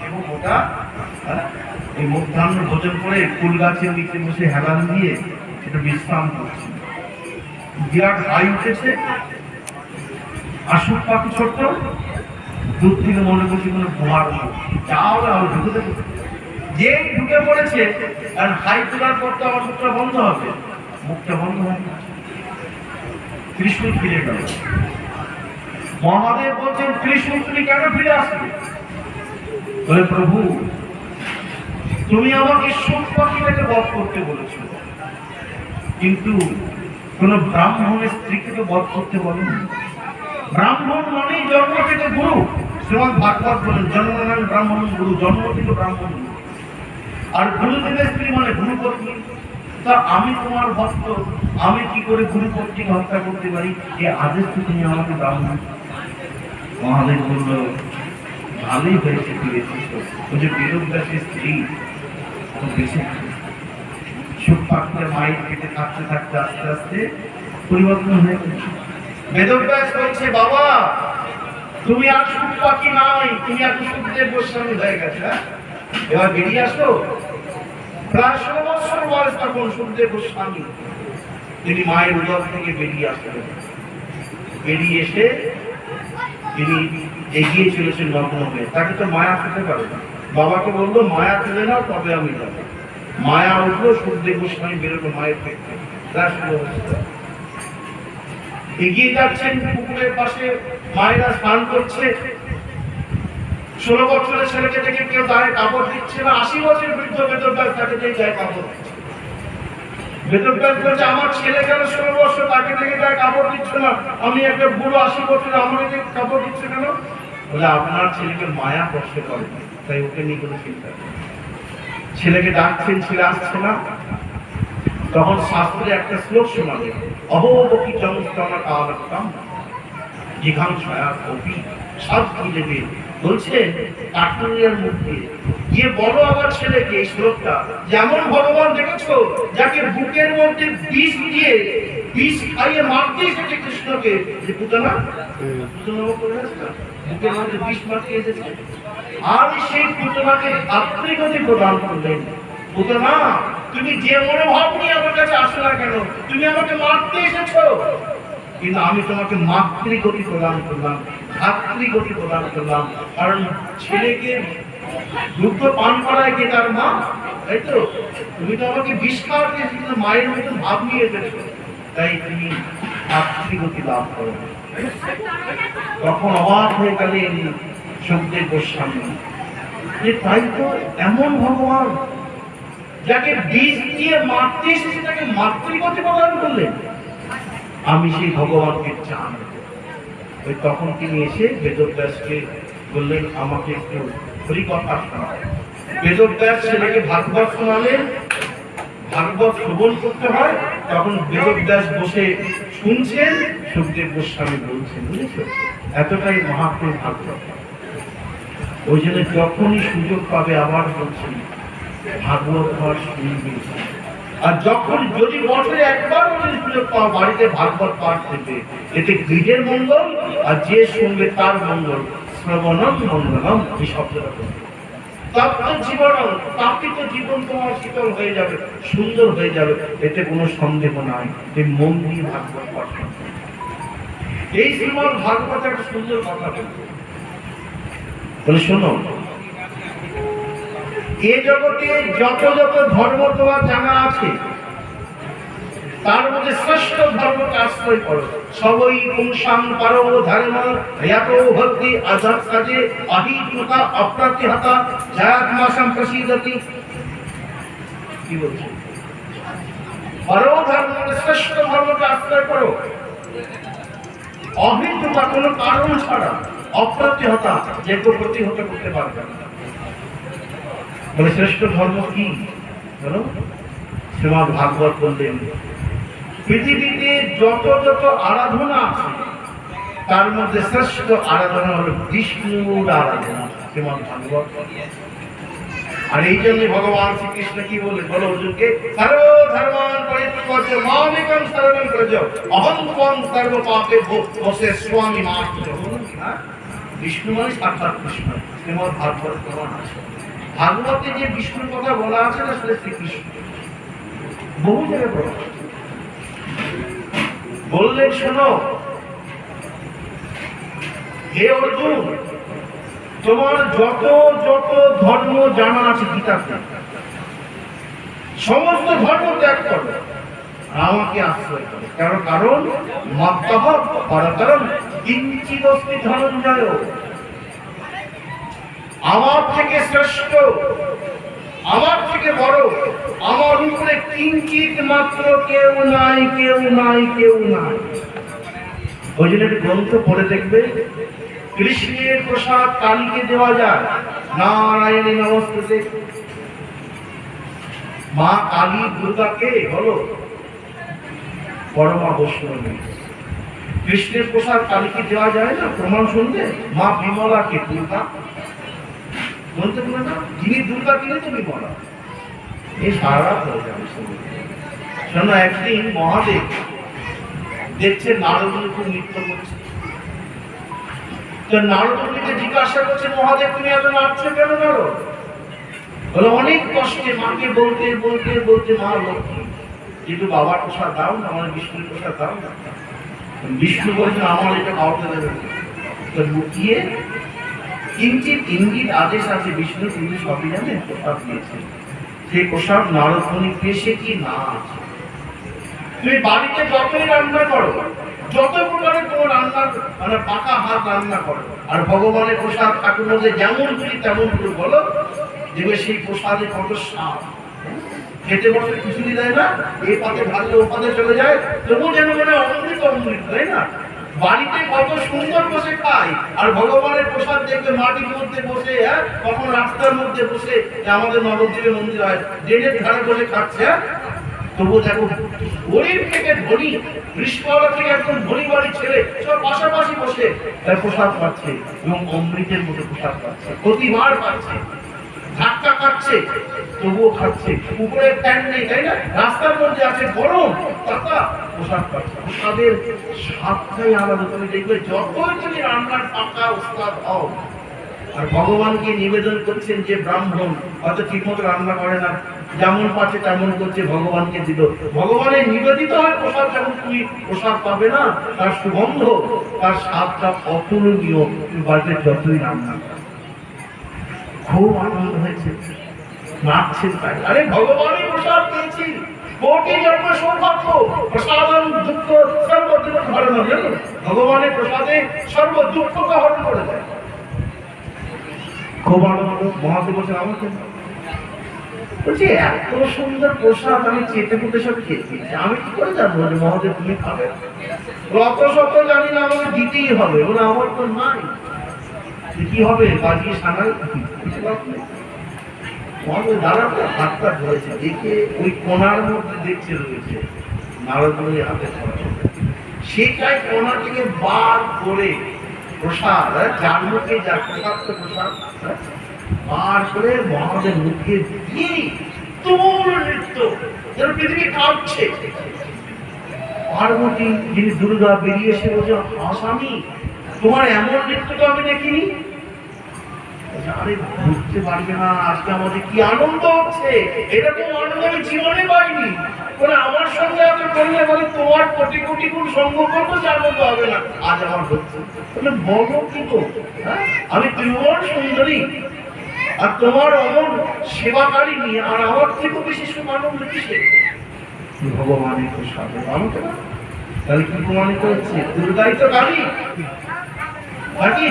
দেহ মোটা, এই মধ্যাহ্ন ভোজন করে ফুল গাছের নিচে বসে হেলান দিয়ে এটা বিশ্রাম করছে। বিরাট হাই উঠেছে, আসুক পাখি ছোট্ট, দূর থেকে মনে করছি কোনো গুহার মুখ, যাও না ঢুকে দেবে। যেই ঢুকে পড়েছে, আর হাই তোলার পর তো আমার মুখটা বন্ধ হবে, মুখটা বন্ধ হয়। ত্রিশূল ফিরে গেল। মহাদেব বলছেন, ত্রিশূল তুমি কেন ফিরে আসবে? বলে, প্রভু তুমি আমাকে সুখ পাখিটাকে বধ করতে বলেছ, কিন্তু কোন ব্রাহ্মণের স্ত্রীকে তো বধ করতে বলেনি। ব্রাহ্মণ মানেই জন্ম থেকে গুরু। শ্রীমদ ভাগবত বলেন, জন্মনান ব্রাহ্মণ গুরু, জন্ম থেকে ব্রাহ্মণ গুরু। আর গুরুদেবের স্ত্রী মানে গুরুপত্নী। তা আমি তোমার ভক্ত, আমি কি করে গুরুপত্নীকে হত্যা করতে পারি? এ আদেশ তো তুমি আমাকে দাও না। মহাদেব বলল, ভালোই হয়েছে ফিরেছিস। ওই যে বেদব্যাসের স্ত্রী বেঁচে সুখ পাখিটা মায়ের পেটে থাকতে থাকতে আস্তে আস্তে পরিবর্তন হয়ে গেছে। বেদব্যাস বলছে, বাবা তুমি আর সুখ পাখি নাই, তুমি আর সুখদেব গোস্বামী হয়ে গেছে। এবার বেরিয়ে আসো। প্রায় 16 বছর বয়স তখন সুখদেব গোস্বামী। তিনি মায়ের উদর থেকে বেরিয়ে আসলেন। বেরিয়ে এসে তিনি এগিয়ে চলেছেন নগ্ন হয়ে। তাকে তো মায়া খেতে পারে না। বাবাকে বললো মায়া তুলে নাও, তবে আমি যাবো। মায়া উঠলো, সুখদেব গোস্বামী বেরোলো মায়ের থেকে। এগিয়ে যাচ্ছেন পুকুরের পাশে, মায়েরা স্নান করছে। 16 বছরের ছেলেকে দেখে কেউ গায়ে কাপড় দিচ্ছে না। 80 বছর বৃদ্ধ বেদব্যাস তাকে দেখে গায়ে কাপড় দিচ্ছে। বেদব্যাস বলছে আমার ছেলে কেন 16 বছর, তাকে দেখে গায়ে কাপড় দিচ্ছে না, আমি একটা বুড়ো 80 বছর, আমাকে দেখে কাপড় দিচ্ছে কেন? বলে আপনার ছেলেকে মায়া স্পর্শ করে, তাই ওকে নিয়ে কোনো চিন্তা নেই। ছেলেকে ডাকছেন, ছেলে আসছে না। তখন শাস্ত্রে একটা শ্লোক শোনাবে, অহোবকি জনস্তনা কালক্রম জিঘাংসয়া কপি সব কি দেবে। বলছেন কাঠুরিয়ার মধ্যে গিয়ে বলো আমার ছেলেকে এই শ্লোকটা, যেমন ভগবান দেখেছো যাকে বুকের মধ্যে বিষ দিয়ে বিষ খাইয়ে মারতে এসেছে কৃষ্ণকে, যে পুতনা বুকের মধ্যে বিষ মারতে এসেছে, আর সেই পুতনাকে আত্মীয়গতি প্রদান করলেন। পুতনা তুমি যে মনোভাব নিয়ে আমার কাছে আসো না কেন, তুমি আমাকে মারতে এসেছো, কিন্তু আমি তোমাকে মাতৃগতি প্রদান করলাম, ভাতৃগতি প্রদান করলাম। কারণ ছেলেকে দুগ্ধ পান করায় কে? তার মা, তাই তো? তুমি তো আমাকে বিষ খাওয়াতে এসেছো, মায়ের মতন ভাব নিয়ে এসেছো, তাই তুমি মাতৃগতি লাভ করো। তখন অবাক হয়ে গেলেন সুখদেব গোস্বামী, যে তাই তো এমন ভগবান যাকে বীজ দিয়ে মারতে এসেছে তাকে মাতৃগতি প্রদান করলেন। আমি সেই ভগবানকে চান। ওই তখন তিনি এসে বেদব্যাসকে বললেন আমাকে একটু হরিকথা শোনাও। বেদব্যাস ছেলেকে ভাগবত শোনালেন। ভাগবত শ্রবণ করতে হয়, তখন বেদব্যাস বসে শুনছেন, সুখদেব গোস্বামী বলছেন, বুঝেছ? এতটাই মহাপ্রভু ভাগবত। ওই জন্য যখনই সুযোগ পাবে আবার বলছেন ভাগবত পাঠ শুনবে। আর যখন যদি বছরে একবার যদি সুযোগ পাও বাড়িতে ভাগবত পাঠ দেবে, এতে গৃহের মঙ্গল, আর যে শুনবে তার মঙ্গল। শ্রবণম মঙ্গলম, এই শব্দটা তপ্ত জীবন, তাপিত জীবন তোমার শীতল হয়ে যাবে, সুন্দর হয়ে যাবে, এতে কোনো সন্দেহ নাই। এই মন দিয়ে ভাগবত পাঠ করবে। এই শ্রীমদ্ ভাগবত একটা সুন্দর কথা বলে শোনো, এ জগতে যত যত ধর্ম তোমার জানা আছে তার মধ্যে শ্রেষ্ঠ ধর্মকে আশ্রয় করো। সবই পুংসাং পারো ধর্ম ইয়াতো ভক্তি আজাদ কাজে অহিতুকা অপ্রতিহতা জয়াত্মাসাম প্রসিদ্ধতি। কি বলছে? পারো ধর্ম, শ্রেষ্ঠ ধর্মকে আশ্রয় করো, অহিতুকা কোনো কারণ ছাড়া, অপ্রতিহতা যে কেউ প্রতিহত করতে পারবে না। বলে শ্রেষ্ঠ ধর্ম কি? বলো। শ্রীমদ্ ভাগবত বললেন পৃথিবীতে যত যত আরাধনা আছে তার মধ্যে শ্রেষ্ঠ আরাধনা হলো বিষ্ণুর আরাধনা, শ্রীমদ্ ভাগবত। আর এই জন্য ভগবান শ্রীকৃষ্ণ কি বললেন? বলো অর্জুনকে, সর্ব ধর্মান পরিত্যাজ্য মামেকং শরণং ব্রজ অহং ত্বং সর্ব পাপেভ্যো মোক্ষয়িষ্যামি মা। বিষ্ণু মানে সাক্ষাৎ কৃষ্ণ। শ্রীমদ্ ভাগবত প্রমাণ আছে। ভাগবতে যে বিষ্ণুর কথা বলা আছে না, সেটা শ্রীকৃষ্ণ। বহু জায়গায় বললেন শোনো হে অর্জুন, তোমার যত যত ধর্ম জানা আছে গীতাতে, সমস্ত ধর্ম ত্যাগ করো, আমাকে আশ্রয় করো। কারণ মত্তঃ পরতরম কিঞ্চিদস্তি ধনঞ্জয়, আমার থেকে শ্রেষ্ঠ, আমার থেকে বড়, আমার উপরে কিঞ্চিত মাত্র কেউ নাই, কেউ নাই, কেউ নাই। ওই জন্য একটি গ্রন্থ পড়ে দেখবে, কৃষ্ণের প্রসাদ কালীকে দেওয়া যায়, নারায়ণী নমস্তে। মা কালী দুর্গাকে হলো পরমা বৈষ্ণবী। কৃষ্ণের প্রসাদ কালীকে দেওয়া যায় না, প্রমাণ শুনবে। মা বিমলাকে দুর্গা বলতে পারে না, যিনি দুর্গা তিনি তুমি বলা, এই সারা হয়ে যাবে। শোনো, একদিন মহাদেব দেখছে নারদ খুব নৃত্য করছে, তো নারদকে জিজ্ঞাসা করছে, মহাদেব তুমি এত নাচছো কেন? নারদ বলে অনেক কষ্টে মাকে বলতে বলতে বলতে মা লক্ষ্মী কিন্তু বাবার প্রসাদ দাও না, আমার বিষ্ণুর প্রসাদ দাও না। বিষ্ণু বলছেন আমার এটা কাউকে দেবে না। তো লুকিয়ে কিঞ্চিত ইঙ্গিত আদেশ আছে, বিষ্ণু কিন্তু সবই জানে, প্রসাদ দিয়েছে। সেই প্রসাদ নারদ মুনি পেশে কি না আছে। তুমি বাড়িতে যতই রান্না করো, যত প্রকারের তোমার রান্নার মানে পাকা হাত রান্না করো, আর ভগবানের প্রসাদ ঠাকুর মধ্যে যেমন করি তেমন করে বলো, দেখবে সেই প্রসাদে কত স্বাদ। খেতে বসে খিচুড়ি দেয় না, এই পাতে ঢাললে ও পাতে চলে যায়, তবু যেন মনে অমৃত অমৃত, তাই না? বাড়িতে কত সুন্দর বসে খায়, আর ভগবানের প্রসাদ দেখবে মাটির মধ্যে বসে, কখন রাস্তার মধ্যে বসে, আমাদের নবদ্বীপের মন্দির হয়, ড্রেনের ধারে বসে খাচ্ছে, তবু দেখো গরিব থেকে ধনী, রিস্কওয়ালা থেকে একদম ধনী বাড়ির ছেলে সব পাশাপাশি বসে তার প্রসাদ পাচ্ছে, এবং অমৃতের মতো প্রসাদ পাচ্ছে, প্রতিবার পাচ্ছে, ধাক্কা খাচ্ছে তবুও খাচ্ছে। উপরে ফ্যান নেই, তাই না? রাস্তার মধ্যে আছে গরম, তাতা প্রসাদ পাচ্ছে। প্রসাদের স্বাদটাই আলাদা। তুমি দেখবে যতই তুমি রান্নার পাকা ওস্তাদ হও, আর ভগবানকে নিবেদন করছেন যে ব্রাহ্মণ হয়তো ঠিকমতো রান্না করে না, যেমন পাচ্ছে তেমন করছে, ভগবানকে দিল, ভগবানের নিবেদিত হয় প্রসাদ, যখন তুমি প্রসাদ পাবে না, তার সুগন্ধ, তার স্বাদটা অতুলনীয়। তুমি বাড়িতে যতই রান্না করো, খুব আনন্দ হয়েছে, নাচছেন তাই। আরে ভগবানের প্রসাদ পেয়েছি, কোটি জন্ম সৌভাগ্য, প্রসাদম দুঃখ সর্ব দুঃখ হরণ। ভগবানের প্রসাদে সর্ব দুঃখকে হরণ করে দেয়। খুব আনন্দ। মহাদেব বলছেন আমাকে বলছি এত সুন্দর প্রসাদ আমি চেটে পুটে সব খেয়েছি, আমি কি করে জানবো যে মহাদেব তুমি খাবে? রত শত জানি না, আমাকে দিতেই হবে, বলে আমার তো নাই, কি হবে? বাজিয়ে সানাই মহাদেব দাঁড়াতে হাতটা ধরেছে, দেখে ওই কোনার মধ্যে দেখছে রয়েছে নারদ মুনির হাতে ধরা, সেটাই কোনা থেকে বার করে প্রসাদ, যার মুখে যার প্রসাদ, তো প্রসাদ বার করে মহাদেব মুখে দিয়ে তুমুল নৃত্য, যেন পৃথিবী কাঁপছে। পার্বতী যিনি দুর্গা বেরিয়ে এসে বলছে, আসামি তোমার এমন নৃত্য তো আমি দেখিনি। আরে বুঝতে পারবে না আজকে আমাদের কি আনন্দ হচ্ছে, এরকম আনন্দ আমি জীবনে পাইনি। বলে আমার সঙ্গে এত করলে বলে তোমার কোটি কোটি গুণ সঙ্গ করবো, যে আনন্দ হবে না আজ আমার হচ্ছে। বলে বলো কি তো, আমি ত্রিভুবন সুন্দরী, আর তোমার অমন সেবাকারী নিয়ে, আর আমার থেকে বেশি আনন্দ কিসে? ভগবানের প্রসাদ আমাকে না, তাহলে কি প্রমাণিত হচ্ছে? দুর্গাই তো কালী, নাকি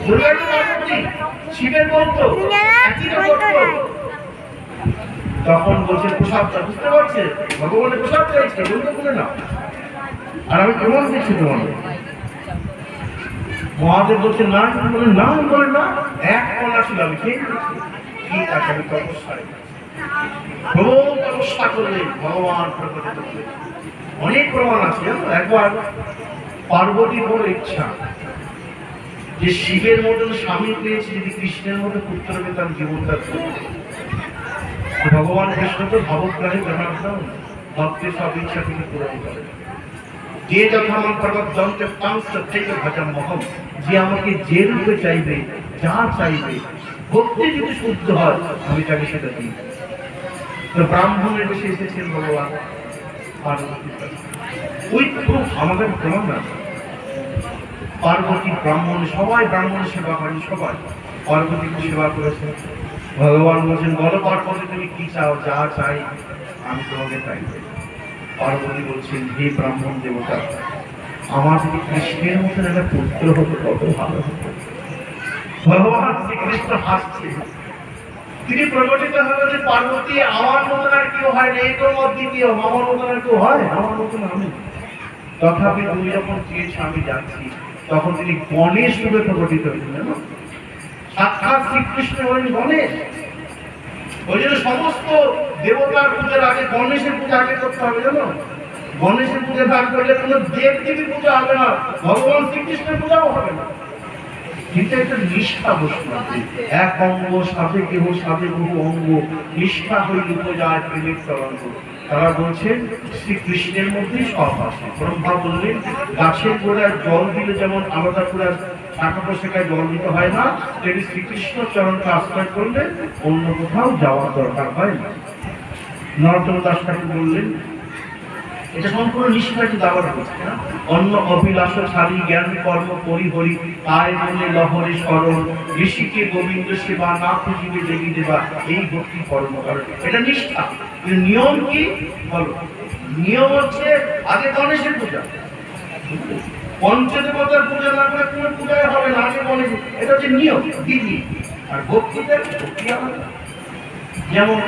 দুর্গাই তো পার্বতী, শিবের মন্ত্র একই তো করতো। তখন বলছে প্রসাদটা, বুঝতে পারছে ভগবানের প্রসাদ চাইছে, বলতে বলে না, আর আমি কেমন দিচ্ছি তোমাদের? মহাদেব বলছে না, বলে না, বলে না, এক কণা ছিল আমি খেয়ে নিয়েছি। ঠিক আছে, আমি তপস্যায় প্রবল তপস্যা করলে ভগবান প্রকটিত হলেন। অনেক প্রমাণ আছে। একবার পার্বতীর বড় ইচ্ছা যে শিবের মতন স্বামী পেয়েছে, যদি কৃষ্ণের মতো পুত্র পেতাম জীবনটা। ভগবান কৃষ্ণ তো ভাবগ্রাহী জনার্দন, ভক্তের সব ইচ্ছা তিনি পূরণ করেন। যে যথামান পর্বত যন্ত্র পাংশ থেকে ভজন মহম, যে আমাকে যে রূপে চাইবে, যা চাইবে, ভক্তি যদি শুদ্ধ হয় আমি তাকে সেটা দিই। তো ব্রাহ্মণের বেশি এসেছেন ভগবান পার্বতীর কাছে। ওই খুব আমাদের প্রমাণ না, পার্বতী ব্রাহ্মণ, সবাই ব্রাহ্মণের সেবা করেন, সবাই পার্বতীকে সেবা করেছে। ভগবান বলছেন বলো পার্বতী তুমি কি চাও, যা চাই আমি তোমাকে তাই দেব। পার্বতী বলছেন হে ব্রাহ্মণ দেবতা, আমার যদি কৃষ্ণের মতন একটা পুত্র হতো কত ভালো হতো। ভগবান শ্রীকৃষ্ণ হাসছে, তিনি প্রকটিত হলো যে পার্বতী আমার মতন আর কেউ হয় না, এই তো অদ্বিতীয়, আমার মতন আর কেউ হয়, আমার মতন আমি। তথাপি তুমি যখন চেয়েছ আমি যাচ্ছি, তখন তিনি গণেশ রূপে প্রকটিত হয়েছিলেন। সাক্ষাৎ শ্রীকৃষ্ণ হলেন গণেশ। ওই জন্য সমস্ত দেবতার পূজার আগে গণেশের পূজা আগে করতে হবে, জানো? গণেশের পূজা না করলে কোনো দেব দেবী পূজা হবে না, ভগবান শ্রীকৃষ্ণের পূজাও হবে না। কিন্তু একটা নিষ্ঠা বসবে, এক অঙ্গ সাথে কেহ সাথে বহু অঙ্গ, নিষ্ঠা হইল উপজায় প্রেমের তরঙ্গ। তারা বলছেন শ্রীকৃষ্ণের মধ্যেই সব আছে। ব্রহ্মা বললেন গাছের গোড়ায় জল দিলে যেমন আলাদা করে টাকা পয়সায় জল দিতে হয় না, তেমনি শ্রীকৃষ্ণ চরণকে আশ্রয় করলে অন্য কোথাও যাওয়ার দরকার হয় না। নরোত্তম দাস ঠাকুর বললেন এটা সম্পূর্ণ নিষ্কাশিত আবার হচ্ছে না। অন্য অভিলাষ ছাড়ি জ্ঞান কর্ম পরিহরি আয় মনে লহরে স্মরণ ঋষিকে গোবিন্দ সেবা না খুঁজিবে দেবী দেবা, এই ভক্তি কর্ম করে। এটা নিষ্ঠা। নিয়ম কি বলো? নিয়ম হচ্ছে আগে গণেশের পূজা, পঞ্চদেবতার পূজা না করে কোনো পূজায় হবে না, আগে গণেশ। এটা হচ্ছে নিয়ম বিধি। আর ভক্তিতে ভক্তি হবে যেমন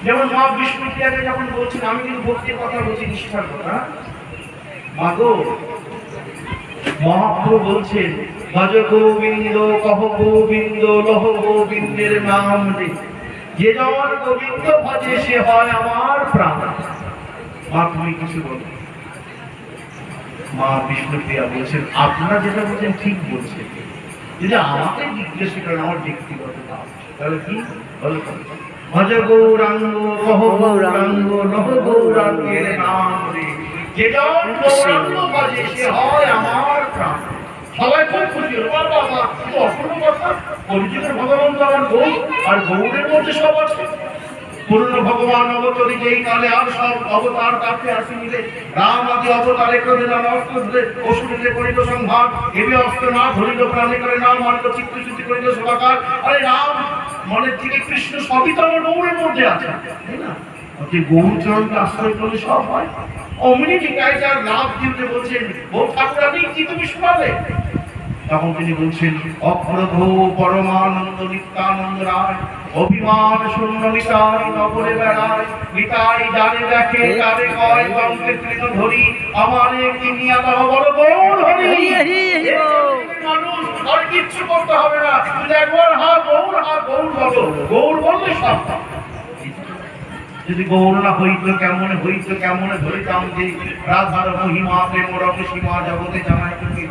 যেমন মা বিষ্ণুপ্রিয়াকে যখন বলছেন, আমি কিন্তু ভক্তির কথা বলছি, নিষ্ঠার কথা। মা গো, মহাপ্রভু বলছেন ভজ গোবিন্দ কহ গোবিন্দ লহ গোবিন্দের নাম রে, যে জন গোবিন্দ ভজে সে হয় আমার প্রাণ। মা তুমি কিছু বলো। মা বিষ্ণুপ্রিয়া বলছেন আপনারা যেটা বলছেন ঠিক বলছেন, যদি আমাকে জিজ্ঞেস করেন আমার ব্যক্তিগত নাম তাহলে কি বলো? ভজ গৌরাঙ্গ কহ গৌরাঙ্গ লহ গৌরাঙ্গের নাম রে, যে জন গৌরাঙ্গ ভজে সে হয় আমার প্রাণ। সবাই খুব খুশি হলো, বাবা কিন্তু অপূর্ব কথা, পরিচিতের ভগবান তো আমার গৌর, আর গৌরের মধ্যে সব আছে। পূর্ণ ভগবান অবতরী যেই কালে আর সব অবতার কাছে আসি মিলে, রাম আদি অবতারে প্রদিলাম অস্ত্র ধরে অসুরে করিল সংহার, এবে অস্ত্র না ধরিল প্রাণে করে না মানল চিত্ত শুদ্ধি করিল সভাকার। আরে রাম মনের থেকে কৃষ্ণ সবই তো আমার গৌরের মধ্যে আছে, তাই না? যে গৌরচরণকে আশ্রয় করলে সব হয়। অমনি টিকায় যার লাভ দিতে বলছেন, ও ঠাকুরানী কি তুমি শোনাবে? তখন তিনি বলছেন অপ্রভু পরমানন্দ নিত্যানন্দ রায়, অভিমান শূন্য নিতাই নগরে বেড়ায়, নিতাই যারে দেখে তারে কয় কঙ্কে তৃণ ধরি, আমারে কিনিয়া দাও বড় গৌর হরি। মানুষ আর কিচ্ছু করতে হবে না, শুধু একবার হা গৌর বলো, গৌর বললে সব। যদি গৌর না হইতো কেমনে ধরিতাম যে রাধার মহিমা প্রেম রস সীমা জগতে জানাই তুমি।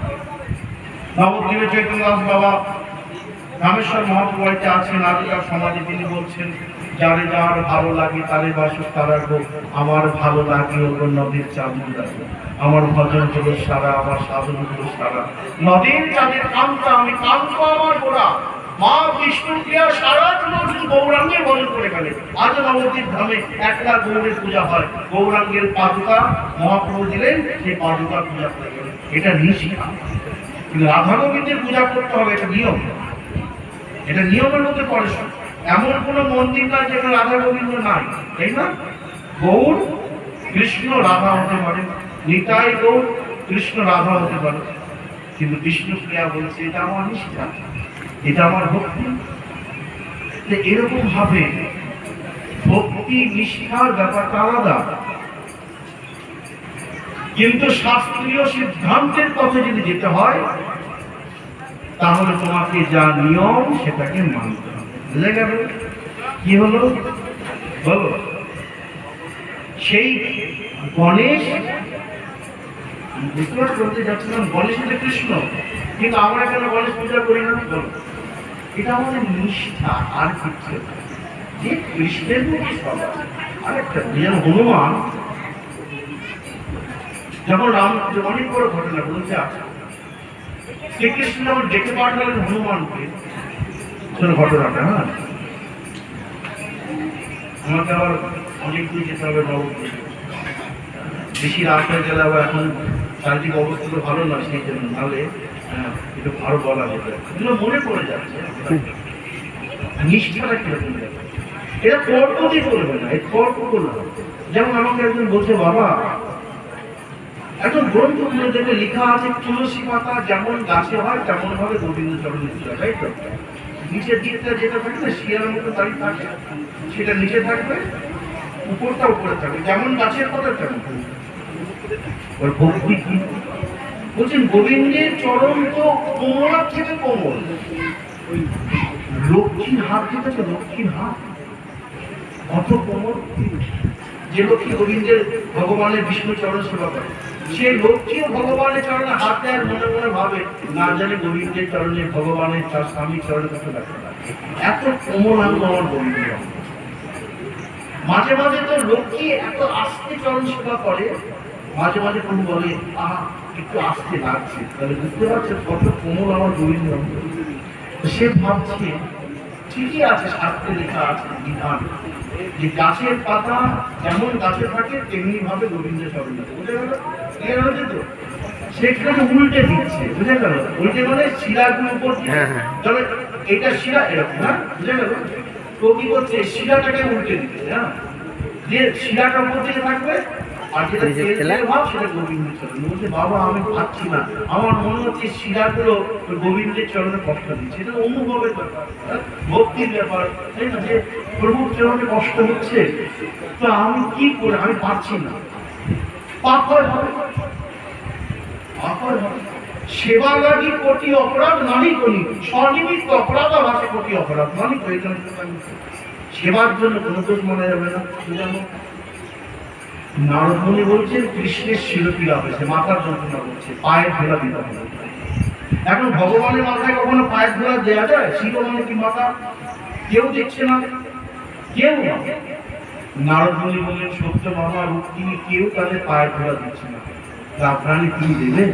নবদ্বীপে চৈতন্যদাস বাবা রামেশ্বর মহাপ্রভুতে আছেন, আগেকার সমাজে তিনি বলছেন যারে যার ভালো লাগে তারে বাসুক তারা গো, আমার ভালো লাগে ওগুলো নদীর চাঁদের লাগে, আমার ভজন হলো সারা, আমার সাধন হলো সারা, নদীর চাঁদের কান্তা আমি কান্ত আমার গোড়া। মা বিষ্ণুপ্রিয়া সারা জীবন শুধু গৌরাঙ্গের ভজন করে গেলে। আজ নবদ্বীপ ধামে একটা গৌরের পূজা হয়, গৌরাঙ্গের পাদুকা মহাপ্রভু দিলেন, সেই পাদুকা পূজা করে গেলেন। এটা নিষ্ঠা। কিন্তু রাধা গোবিন্দের পূজা করতে হবে, এটা নিয়ম, এটা নিয়মের মধ্যে পড়ে। এমন কোন মন্দির নয় যেখানে রাধা গোবিন্দ নাই, তাই না? গৌর কৃষ্ণ রাধা হতে পারে, নিতাই গৌর কৃষ্ণ রাধা হতে পারে, কিন্তু বিষ্ণুপ্রিয়া বলছে এটা আমার নিষ্ঠা, এটা আমার ভক্তি। এরকম ভাবে ভক্তি নিষ্ঠার ব্যাপারটা আলাদা। কিন্তু শাস্ত্রীয় সিদ্ধান্তের পথে যদি যেতে হয় তাহলে তোমাকে যা নিয়ম সেটাকে মানতে হবে। বুঝে গেল? কি হলো বলো? সেই গণেশ বুঝতে করতে যাচ্ছিলাম, গণেশ হচ্ছে কৃষ্ণ, কিন্তু আমরা কেন গণেশ পূজা করি না? বলো, এটা আমাদের নিষ্ঠা আর কিছু। যে কৃষ্ণের মধ্যে সব আছে। আরেকটা যেমন হনুমান যখন রাম অনেক বড় ঘটনা বলছে, আচ্ছা শ্রীকৃষ্ণ যখন ডেকে পাঠালেন হনুমানকে, ঘটনাটা হ্যাঁ আমাকে আবার অনেক দূর যেতে হবে, নবদ্বীপ বেশি রাত হয়ে গেলে আবার এখন চারিদিক অবস্থা তো ভালো নয়, সেই জন্য নাহলে একটু আরো বলা যেত, এগুলো মনে পড়ে যাচ্ছে। নিষ্ঠাটা কিরকম যাবে, এটা তর্ক দিয়ে করবে না, এই তর্ক করবে। যেমন আমাকে একজন বলছে, বাবা এখন গ্রন্থগুলো দেখে লেখা আছে তুলসী পাতা যেমন গাছে হয় তেমন ভাবে গোবিন্দ চরণে ছিল, তাই তো? নিচের দিকটা যেটা থাকে না শিয়ার মতো দাঁড়িয়ে থাকে, সেটা নিচে থাকবে, উপরটা উপরে থাকবে, যেমন গাছের পাতা তেমন। ওর ভক্তি কি বলছেন? গোবিন্দের চরণ তো কোমলার থেকে কোমল, লক্ষ্মীর হাত যেটা তো লক্ষ্মীর হাত অত কোমল। যে লক্ষ্মী গোবিন্দের ভগবানের বিষ্ণু চরণ সেবা করে, সে লক্ষ্মীও ভগবানের চরণে হাত দেয়, মনে মনে ভাবে না জানে গোবিন্দের চরণে ভগবানের তার স্বামীর চরণে কত রাখতে পারে। এত কোমল আঙ্গ আমার গোবিন্দের। মাঝে মাঝে তো লক্ষ্মী এত আস্তে চরণ সেবা করে, মাঝে মাঝে প্রভু বলে আহা একটু আস্তে লাগছে, তাহলে বুঝতে পারছে কত কোমল আমার গোবিন্দ। সে ভাবছে ঠিকই আছে, শাস্ত্রে লেখা আছে বিধান যে গাছের পাতা যেমন গাছে থাকে তেমনি ভাবে গোবিন্দ চরণে, বুঝে গেল? ক্লিয়ার হয়েছে তো? সেখানে উল্টে দিচ্ছে, বুঝে গেল? উল্টে মানে শিলাগুলো উপর দিয়ে, তবে এটা শিলা এরকম, হ্যাঁ, বুঝে গেল? তো কি করছে, শিলাটাকে উল্টে দিচ্ছে, হ্যাঁ, যে শিলাটা উপর দিকে থাকবে আর যেটা তেলের ভাব সেটা গোবিন্দের চরণে। বলছে বাবা আমি পাচ্ছি না, আমার মনে হচ্ছে শিলাগুলো গোবিন্দের চরণে কষ্ট দিচ্ছে। এটা অনুভবের ব্যাপার, ভক্তির ব্যাপার, তাই না? যে প্রভুর চরণে কষ্ট হচ্ছে, তো আমি কি করে, আমি পাচ্ছি না। পাপ হয় হবে, পাপ হয় হবে। সেবা লাগি কোটি অপরাধ নানি করি, স্বনিমিত্ত অপরাধ আছে কোটি অপরাধ নানি করি। সেবার জন্য কোনো দোষ মনে যাবে না। নারদ মুনি বলছেন কৃষ্ণের শিরোপীড়া হয়েছে, মাথার যন্ত্রণা করছে, পায়ের ধুলা দিতে হবে। এখন ভগবানের মাথায় কখনো পায়ের ধুলা দেওয়া যায়? শিরো মানে কি মাথা? কেউ দেখছে না, কেউ না। নারদ মুনি বললেন সত্য বাবা রুক্মিণী কেউ তাদের পায়ের ধুলা দিচ্ছে না, রাজরানী তুমি দেবেন?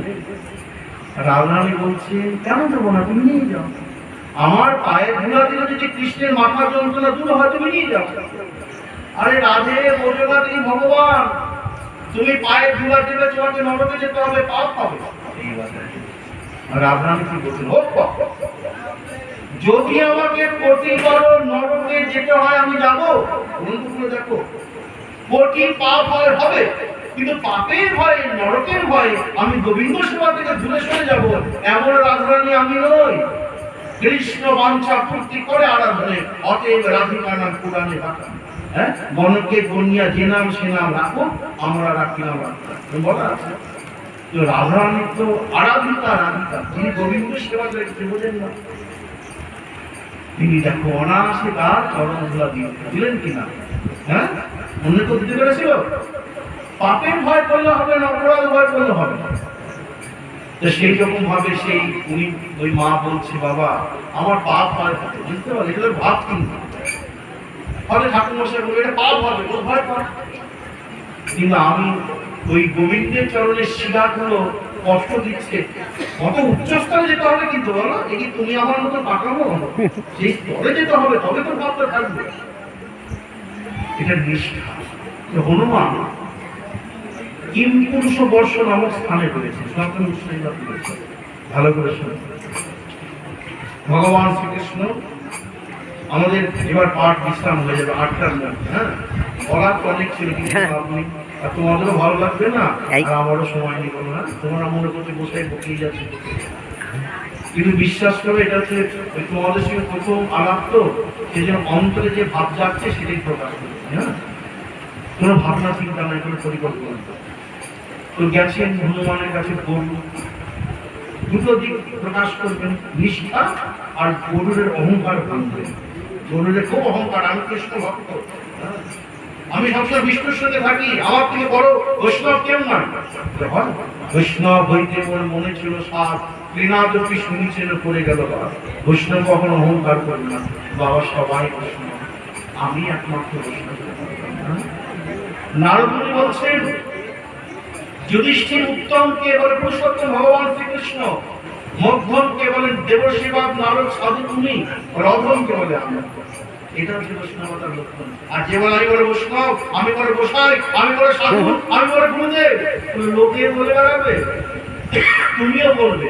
রাজরানী বলছে কেন দেবো না, তুমি নিয়ে যাও। আমার পায়ের ধুলা দিলে যদি কৃষ্ণের মাথার যন্ত্রণা দূর হয় তুমি নিয়ে যাও। আরে রাধে বলবে না তুমি ভগবান, তুমি পায়ে ধুলা দিলে তোমাকে নরকে যেতে হবে, পাপ হবে। রাজরানী কি বলছেন, যদি আমাকে প্রতিবার নরকে যেতে হয় আমি যাবো। বন্ধুগুলো দেখো, কোটি পাপ হয় হবে, কিন্তু পাপের ভয়ে নরকের ভয়ে আমি গোবিন্দ সেবা থেকে দূরে সরে যাবো, এমন রাজরানী আমি নই। কৃষ্ণ বাঞ্ছা পূর্তি করে আরাধনে, অতএব রাধিকা নাম পুরাণে রাখা। হ্যাঁ, গণকে গনিয়া যে নাম সে নাম রাখো, আমরা রাখিলাম বলা আছে। তো রাধারানী তো আরাধিকা, রাধিকা, যিনি গোবিন্দ সেবা করেছে, বোঝেন না? তিনি দেখো অনায়াসে তার চরণগুলা দিলেন কিনা, হ্যাঁ, অন্য তো দিতে পেরেছিল। পাপের ভয় করলে হবে না, অপরাধ ভয় করলে হবে না। তো সেই রকম ভাবে সেই উনি ওই মা বলছে বাবা আমার পাপ হয়, বুঝতে পারলে এগুলো ভাব কিন্তু ফলে ঠাকুর মশাই বলে এটা পাপ হবে, ও ভয় পায়। কিন্তু আমি ওই গোবিন্দের চরণের শিলাগুলো কষ্ট দিচ্ছে, কত উচ্চস্তরে যেতে হবে কিন্তু, বলো দেখি তুমি আমার মতো পাকাবো, সেই স্তরে যেতে হবে, তবে তো ভাবতে থাকবে। এটা নিষ্ঠা। হনুমান কিম পুরুষ বর্ষ নামক স্থানে রয়েছে, ভালো করে শুনে। ভগবান শ্রীকৃষ্ণ আমাদের এবার পাঠ বিশ্রাম হয়ে যাবে 8টার মধ্যে, হ্যাঁ, বলার তো অনেক ছিল কিন্তু আপনি আর তোমাদেরও ভালো লাগবে না, আর আমারও সময় নিব না, তোমরা মনে করতে বসে বকিয়ে যাচ্ছে। কিন্তু বিশ্বাস করো এটা হচ্ছে তোমাদের সঙ্গে প্রথম আলাপ, তো সেই জন্য অন্তরে যে ভাব যাচ্ছে সেটাই প্রকাশ করছে। হ্যাঁ, কোনো ভাবনা চিন্তা নাই, কোনো পরিকল্পনা। তো গেছেন হনুমানের কাছে গরু, দুটো দিক প্রকাশ করবেন, নিষ্ঠা আর গরুরের অহংকার ভাঙবেন। গরুরের খুব অহংকার, আমি কৃষ্ণ ভক্ত, আমি সবসময় বিষ্ণুর সঙ্গে থাকি, আমার থেকে বড় বৈষ্ণব কেউ নয়। বৈষ্ণব হইতে ওর মনে ছিল সাপ, ত্রিনাদপি শুনিছিল পড়ে গেল। বৈষ্ণব কখনো অহংকার করে না, বাবা সবাই বৈষ্ণব, আমি একমাত্র বৈষ্ণব। নারদ মুনি বলছেন যুধিষ্ঠির উত্তমকে বলে পুরুষোত্তম ভগবান শ্রীকৃষ্ণ, মধ্যমকে বলেন দেবসেবক নারদ সাধু তুমি, রধমকে বলে আমরা। এটা হচ্ছে বৈষ্ণবতার লক্ষণ। আর যে বলে আমি বলে বৈষ্ণব, আমি বলে গোসাই, আমি বলে সাধু, আমি বলে গুরুদেব, লোকে বলে বেড়াবে, তুমিও বলবে,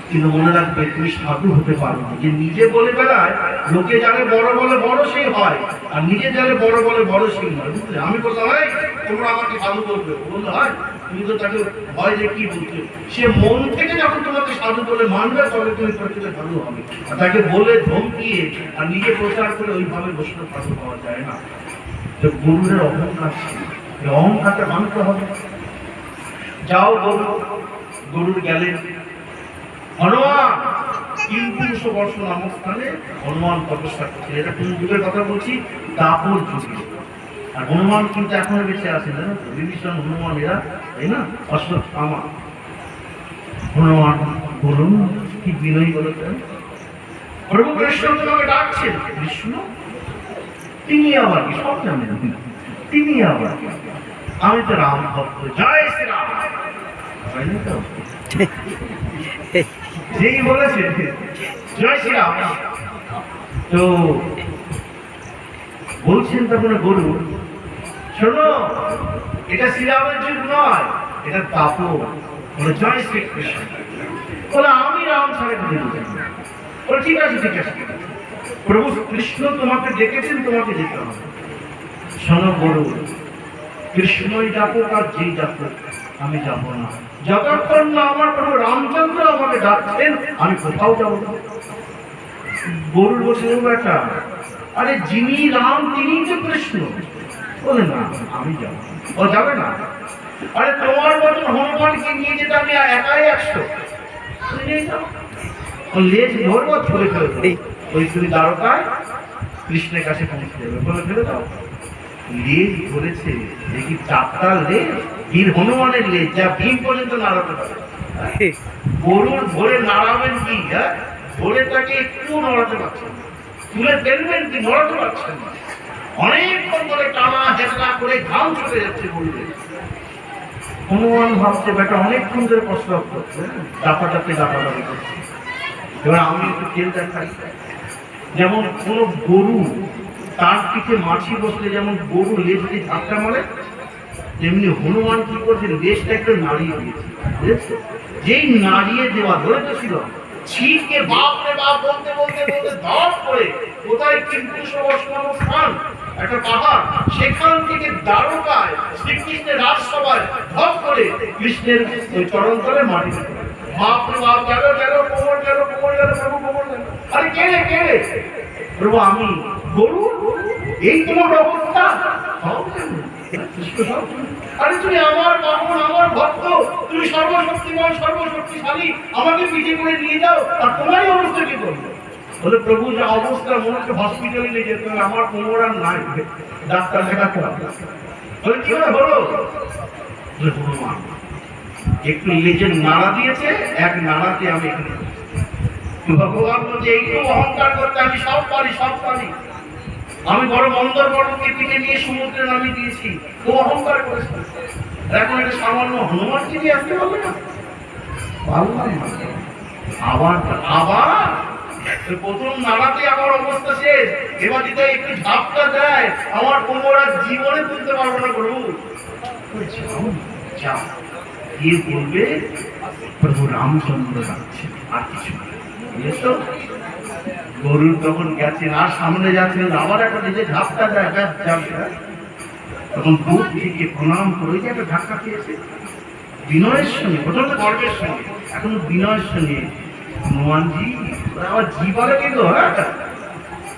কিন্তু মনে রাখবে তুমি সাধু হতে পারো না। যে নিজে বলে বেড়ায়, লোকে যারে বড় বলে বড় সেই হয়, আর নিজে যারে বড় বলে বড় সেই নয়, বুঝলে? আমি বলতে হয় তোমরা আমাকে সাধু বলবে, বলতে হয় তুমি তো তাকে ভয় যে কি বলছো, সে মন থেকে যখন তোমাকে সাধু বলে মানবে তবে তুমি প্রকৃত সাধু হবে। আর তাকে বলে ধমকিয়ে আর নিজে প্রচার করে ওইভাবে বৈষ্ণব সাধু পাওয়া যায় না। তো গরুরের অহংকার ছিল, এই অহংকারটা মানতে হবে। যাও গরুর গেলেন হনুমান কিম পুরুষ বর্ষ নামক স্থানে হনুমান তপস্যা করছে। এটা কোন যুগের কথা বলছি? দাপর যুগে। আর হনুমান কিন্তু এখনো বেঁচে আছে, জানো তো? বিভীষণ, হনুমান এরা, তাই না? অশ্বত্থামা। হনুমান বলুন কি বিনয়ী বলেছেন, প্রভু কৃষ্ণ তোমাকে ডাকছেন। কৃষ্ণ তিনি আবার কি? সব জানেন তিনি আবার কি? আমি তো রাম ভক্ত, জয় শ্রীরাম। যেই বলেছে জয় শ্রীরাম, তো বলছেন তখন গরু, শোনো, এটা শ্রীরামের যুগ নয়, এটা তাপো। বলে জয় শ্রীকৃষ্ণ। বলে আমি রাম ছাড়া যেতে দেব না। বলে ঠিক আছে ঠিক আছে, প্রভু কৃষ্ণ তোমাকে ডেকেছেন, তোমাকে যেতে হবে। শোনো গরু, কৃষ্ণই ডাকুক আর যেই ডাকুক, আমি যাব না। যতক্ষণ না আমার প্রভু রামচন্দ্র আমাকে ডাকছেন, আমি কোথাও যাব না। গরুর বসে একটা, আরে যিনি রাম তিনি তো কৃষ্ণ। বলে না, আমি যাব। ও যাবে না? আরে তোমার মতন হনুমানকে নিয়ে যেতে আমি একাই 100। লেজ ধরবো, ছুড়ে ফেলে দেবো। ওই তুমি দ্বারকায় কৃষ্ণের কাছে পৌঁছে যাবে। বলে ফেলে দাও। লেজ ধরেছে, দেখি 4টা লেজ, বীর হনুমানের লেজ, যা ভীম পর্যন্ত নাড়াতে পারে। গরুর ধরে নাড়াবেন কি? হ্যাঁ, ধরে তাকে একটু নড়াতে পারছেন, তুলে ফেলবেন কি? নড়াতে পারছেন না। অনেকক্ষণ ধরে টানা হেঁচড়া করে ঘাম ছুটে যাচ্ছে গরুদের। হনুমান ভাবছে বেটা অনেকক্ষণ ধরে প্রস্রাব করছে, দাপাটাতে দাপাটাতে করছে। এবার আমি একটু তেল দেখাই। যেমন কোন গরু, তার পিঠে মাছি বসলে যেমন গরু লেজ দিয়ে ধাক্কা মারে, তেমনি হনুমান কি করছে, লেজটা একটু নাড়িয়ে দিয়েছে। বুঝেছে? যেই নাড়িয়ে দেওয়া ধরে তো ছিল, ছিটকে বাপরে বাপ বলতে বলতে বলতে ধপ করে কোথায় কিন্তু স্থান, একটা পাহাড়, সেখান থেকে দ্বারকায় শ্রীকৃষ্ণের রাজসভায় ধপ করে কৃষ্ণের ওই চরণ তলে মাটিতে পড়ে। বাপরে বাপ, গেল গেল, কোমর গেল, কোমর গেল, প্রভু কোমর গেল। আরে কে রে কে রে? প্রভু আমি। গরু, এই তোমার অবস্থা? আরে তুমি আমার বাহন, আমার ভক্ত, তুমি সর্বশক্তিমান সর্বশক্তিশালী, আমাকে পিঠে করে নিয়ে যাও, আর তোমারই অবস্থা কি করবে? বলে প্রভু যা অবস্থা, মনে হচ্ছে হসপিটালে নিয়ে যেতে হবে, আমার কোমর আর নাই, ডাক্তার দেখাতে হবে। বলে কি হলো? হনুমান একটু লেজের নাড়া দিয়েছে, এক নাড়াতে আমি এখানে। ভগবান বলছে এইটু অহংকার করতে, আমি সব পারি সব পারি। আমি বড় মন্দর বড়কে পিঠে নিয়ে সমুদ্রে নামিয়ে দিয়েছি, ও অহংকার করেছে। এখন এটা সামান্য হনুমান চিনি আসতে হবে না? আবার আবার প্রথম নাড়াতে আমার অবস্থা শেষ। এবার যদি একটু ঝাপটা দেয়, আমার কোমর আর জীবনে তুলতে পারবো না। প্রভু যাও, গিয়ে বলবে প্রভু রামচন্দ্র যাচ্ছেন, আর কিছু না। বুঝেছো? গরুর তখন গেছেন, আর সামনে যাচ্ছেন, আবার একটা নিজে ঝাপটা দেয়, তখন দূর থেকে প্রণাম করে যে একটা ধাক্কা খেয়েছে বিনয়ের সঙ্গে, প্রথমত গর্বের সঙ্গে, এখন বিনয়ের সঙ্গে, হনুমানজি আবার জি বলে কিন্তু, হ্যাঁ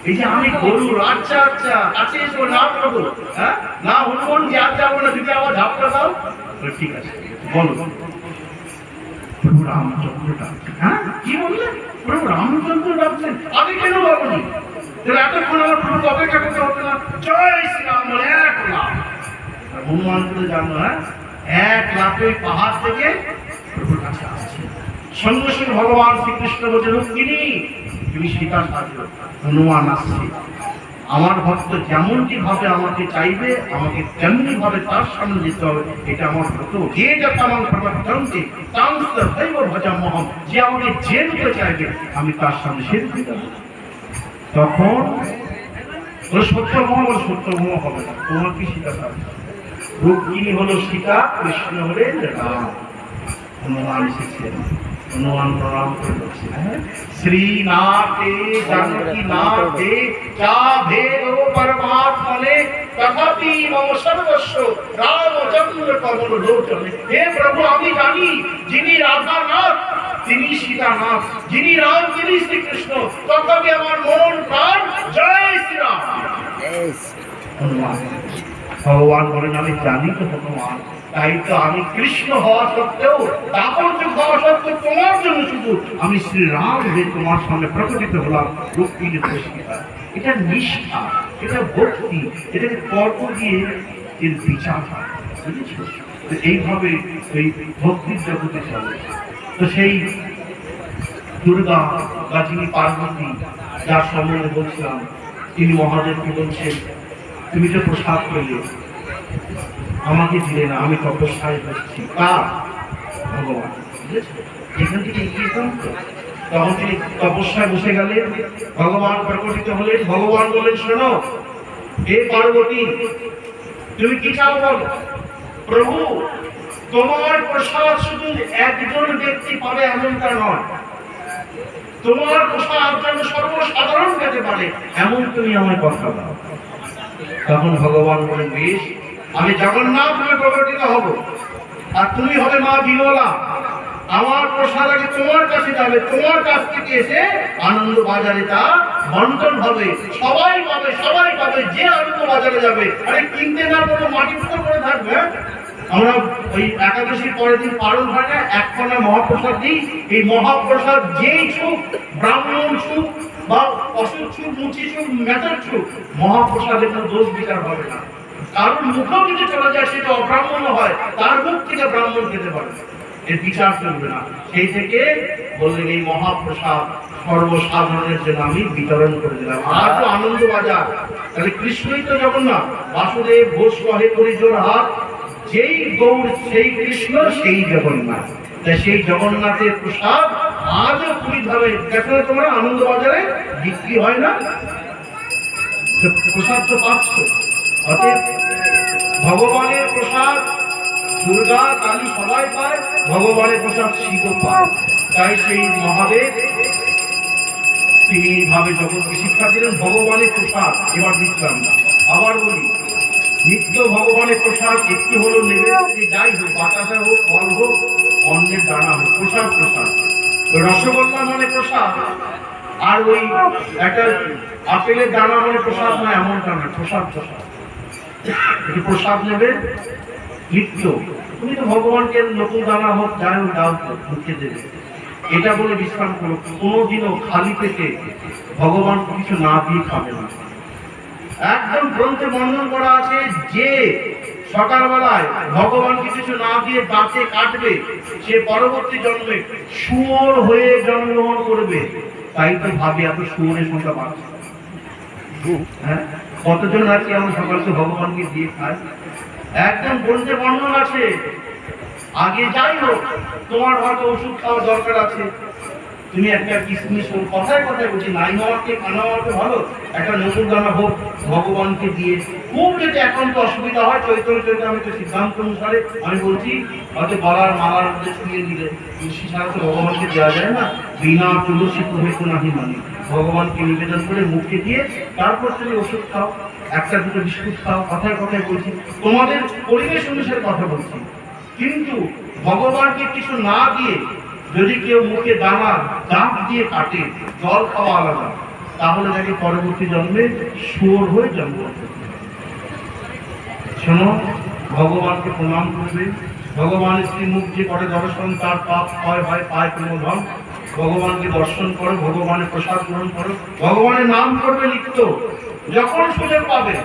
এই যে আমি গরুর, আচ্ছা আচ্ছা কাছে এসো না প্রভু, হ্যাঁ না হনুমানজি আর যাবো না, যদি আবার ঝাপটা দাও। ঠিক আছে বলো। প্রভু রামচন্দ্র ডাকছেন। হ্যাঁ কি বললেন? প্রভু রামচন্দ্র ডাকছেন, আগে কেন বলনি? তাহলে এতক্ষণ আমার প্রভু অপেক্ষা করতে হতো না? জয় শ্রীরাম বলে এক লাফ। হনুমান করে জানো, হ্যাঁ এক লাফে পাহাড় থেকে প্রভুর কাছে আসছে। সঙ্গে সঙ্গে ভগবান শ্রীকৃষ্ণ বলছে, রুক্মিণী তুমি সীতা সাজো। হনুমান আসছে। আমার ভক্ত যেমনটি ভাবে আমাকে চাইবে, আমাকে তেমনি ভাবে তার সামনে যেতে হবে, এটা আমার ভক্ত। যে যাতে আমার প্রবর্তনকে তাংস্ত দৈব ভজামহম, যে আমাকে যে রূপে চাইবে আমি তার সামনে সে রূপে যাব। তখন সত্যমহ বলে সত্যমহ হবে না, তোমার কি সীতা সাজবে? রুক্মিণী হলো সীতা, কৃষ্ণ হলেন রাম। হনুমান এসেছেন। হনুমান প্রণাম করে বলছে, শ্রীনাথে জানকী নাথে যা ভেদ পরমাত্মনে তথাপি মম সর্বস্ব রামচন্দ্র কমল লোচনে। হে প্রভু, আমি জানি যিনি রাধানাথ তিনি সীতানাথ, যিনি রাম তিনি শ্রীকৃষ্ণ, তথাপি আমার মন প্রাণ জয় শ্রীরাম। হনুমান ভগবান বলেন, আমি জানি তো হনুমান, তাই তো আমি কৃষ্ণ হওয়া সত্ত্বেও, দাপর যুগ হওয়া সত্ত্বেও তোমার জন্য শুধু আমি শ্রীরাম হয়ে তোমার সামনে প্রকটিত হলাম। রুক্মিণী সীতা, এটা নিষ্ঠা, এটা ভক্তি, এটাকে কর্ম দিয়ে এর বিচার হয়। বুঝেছো? এইভাবে এই ভক্তির জগতে চলে। তো সেই দুর্গা বা যিনি পার্বতী, যার সম্বন্ধে বলছিলাম, তিনি মহাদেবকে বলছেন, তুমি তো প্রসাদ পেলে, আমাকে দিলে না, আমি তপস্যায় বসছি। কার? ভগবান। এখান থেকে এগিয়ে যান তো, তখন তিনি তপস্যায় বসে গেলেন, ভগবান প্রকটিত হলেন। ভগবান বললেন, শোনো হে পার্বতী, তুমি কি চাও বলো? প্রভু, তোমার প্রসাদ শুধু একজন ব্যক্তি পাবে এমনটা নয়, তোমার প্রসাদ যেন সর্বসাধারণ পেতে পারে এমন তুমি আমায় কথা দাও। তখন ভগবান বলেন, বেশ, আমি জগন্নাথ রূপে প্রকটিত হব, আর তুমি হবে মা বিমলা। আমার প্রসাদ আগে তোমার কাছে যাবে, তোমার কাছ থেকে এসে আনন্দ বাজারে তা বন্টন হবে, সবাই পাবে, সবাই পাবে। যে আনন্দ বাজারে যাবে, আরে কিনতে না কোনো মাটি ফুটো করে থাকবে। আমরা ওই একাদশীর পরের দিন পালন হয় না, এক কণা মহাপ্রসাদ দিই। এই মহাপ্রসাদ যেই ছুক, ব্রাহ্মণ ছুক বা অসুখ ছুক, মুচি ছুক, মেটার ছুক, মহাপ্রসাদের কোনো দোষ বিচার হবে না। কারণ মুখেও যদি চলে যায় সেটা অব্রাহ্মণ হয়, তার মুখ থেকে ব্রাহ্মণ খেতে পারে, এর বিচার চলবে না। সেই থেকে বললেন এই মহাপ্রসাদ সর্বসাধারণের জন্য আমি বিতরণ করে দিলাম। আর তো আনন্দ বাজার, তাহলে কৃষ্ণই তো জগন্নাথ। বাসুদেব ঘোষ কহে করি জোর হাত, যেই গৌর সেই কৃষ্ণ সেই জগন্নাথ। তাই সেই জগন্নাথের প্রসাদ আজও পুরী ধামে দেখো, তোমরা আনন্দ বাজারে বিক্রি হয় না, প্রসাদ তো পাচ্ছ। অতএব ভগবানের প্রসাদ দুর্গা কালী সবাই পায়, ভগবানের প্রসাদ শিব পায়। তাই সেই মহাদেব তিনি ভাবে জগৎকে শিক্ষা দিলেন ভগবানের প্রসাদ এবার দিচ্ছিলাম না। আবার বলি, নিত্য ভগবানের প্রসাদ একটু হলো নেবে, যে যাই হোক, বাতাসা হোক, ফল হোক, অন্নের দানা হোক, প্রসাদ প্রসাদ। রসগোল্লা মানে প্রসাদ, আর ওই একটা আপেলের দানা মানে প্রসাদ নয়, এমনটা নয়, প্রসাদ প্রসাদ। একটু প্রসাদ নেবে নিত্য। তুমি তো ভগবানকে নতুন দানা হোক, যাই হোক, দাও তো, মুখে দেবে। এটা বলে বিশ্রাম করো। কোনোদিনও খালি পেটে ভগবান কিছু না দিয়ে খাবে না। একদম গ্রন্থে বর্ণন করা আছে, যে সকালবেলায় ভগবানকে কিছু না দিয়ে দাঁতে কাটবে, সে পরবর্তী জন্মে শুয়োর হয়ে জন্মগ্রহণ করবে। তাই তো ভাবি এত শুয়োরের সংখ্যা বাড়ছে। হ্যাঁ, কতজন আছে আমরা সকালকে ভগবানকে দিয়ে খাই? একদম গ্রন্থে বর্ণন আছে। আগে যাই হোক, তোমার হয়তো ওষুধ খাওয়ার দরকার আছে, তুমি একটা কিসমিস কথায় কথায় বলছি, নাই হওয়াকে খানা হওয়াকে ভালো, একটা নতুন দানা হোক ভগবানকে দিয়ে। খুব যদি এখন তো অসুবিধা হয়, চৈতন্য চৈতন্য সিদ্ধান্ত অনুসারে আমি বলছি, হয়তো গলার মালার মধ্যে ছুঁয়ে দিলে, তুলসী ছাড়া তো ভগবানকে দেওয়া যায় না। বিনা তুলসী প্রভৃত নাহি মানে, ভগবানকে নিবেদন করে মুখে দিয়ে তারপর তুমি ওষুধ খাও, একটা দুটো বিস্কুট খাও। কথায় কথায় বলছি, তোমাদের পরিবেশ অনুসারে কথা বলছি। কিন্তু ভগবানকে কিছু না দিয়ে যদি কেউ মুখে দানা দাঁত দিয়ে কাটে, জল খাওয়া আলাদা, তাহলে তাকে পরবর্তী জন্মে শুয়োর হয়ে জন্মগ্রহণ করবে। শোনো, ভগবানকে প্রণাম করবে। ভগবানের শ্রীমুখ যে করে দর্শন, তার পাপ হয় হয় পায় প্রমোধন। ভগবানকে দর্শন করো, ভগবানের প্রসাদ গ্রহণ করো, ভগবানের নাম করবে নিত্য। যখন সুযোগ পাবে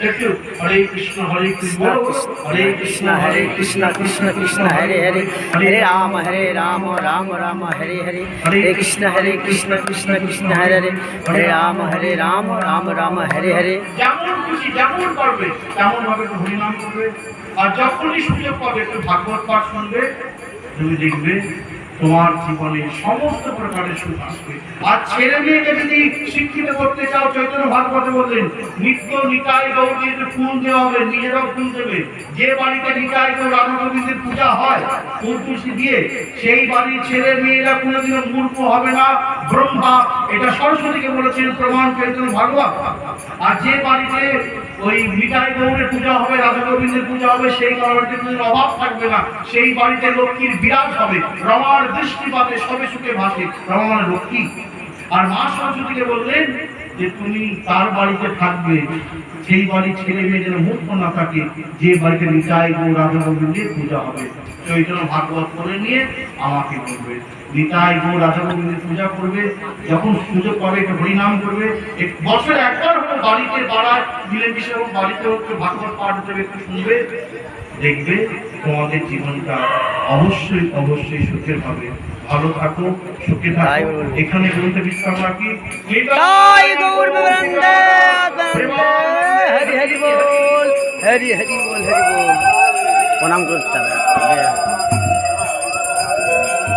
একটু হরে কৃষ্ণ হরে কৃষ্ণ হরে কৃষ্ণ কৃষ্ণ কৃষ্ণ হরে হরে, হরে রাম রাম রাম হরে হরে, হরে কৃষ্ণ কৃষ্ণ কৃষ্ণ হরে হরে, হরে রাম রাম রাম হরে হরে। যেমন খুশি যেমন করবে তেমন ভাবে হরিনাম করবে। আর যখনই সুযোগ পাবে একটু ভাগবত পাঠ শুনবে, তুমি দেখবে তোমার জীবনে সমস্ত প্রকারের সুখ আসবে। আর ছেলে মেয়েকে যদি শিক্ষিত করতে চাও, চৈতন্য ভাগবতে বললেন, নিত্য নিতাই গৌরীকে ফুল দেওয়া হবে, নিজেরাও ফুল দেবে। যে বাড়িতে নিতাই গৌর রাধা গোবিন্দের পূজা হয় ফুল তুলসী দিয়ে, সেই বাড়ির ছেলে মেয়েরা কোনোদিনও মূর্খ হবে না। ব্রহ্মা এটা সরস্বতীকে বলেছেন, প্রমাণ চৈতন্য ভাগবত। আর যে বাড়িতে ওই নিতাই গৌরের পূজা হবে, রাধা গোবিন্দের পূজা হবে, সেই বাড়িতে কোনো অভাব থাকবে না। সেই বাড়িতে লক্ষ্মীর বিরাজ হবে, রমার দৃষ্টিপাতে সবে সুখে ভাসে, রমা মানে লক্ষ্মী। আর মা সরস্বতীকে বললেন যে তুমি তার বাড়িতে থাকবে, সেই বাড়ির ছেলে মেয়ে যেন মূর্খ না থাকে, যে বাড়িতে নিতাই গৌর রাধা গোবিন্দের পূজা হবে। চৈতন্য ভাগবত করে নিয়ে আমাকে বলবে, নিতাই গৌর রাধা গোবিন্দের পূজা করবে। যখন সুযোগ পাবে একটু হরিনাম করবে, বছরে একবার হলো বাড়িতে পাড়ায় মিলেমিশে হোক, বাড়িতে হোক ভাগবত পাঠ দেবে, একটু শুনবে, দেখবে তোমাদের জীবনটা অবশ্যই অবশ্যই সুখের হবে। ভালো থাকো, সুখে থাকো। এখানে গ্রন্থে বিশ্রাম রাখি। হরি হরি বল, হরি হরি বল, হরি বল। প্রণাম করতে হবে।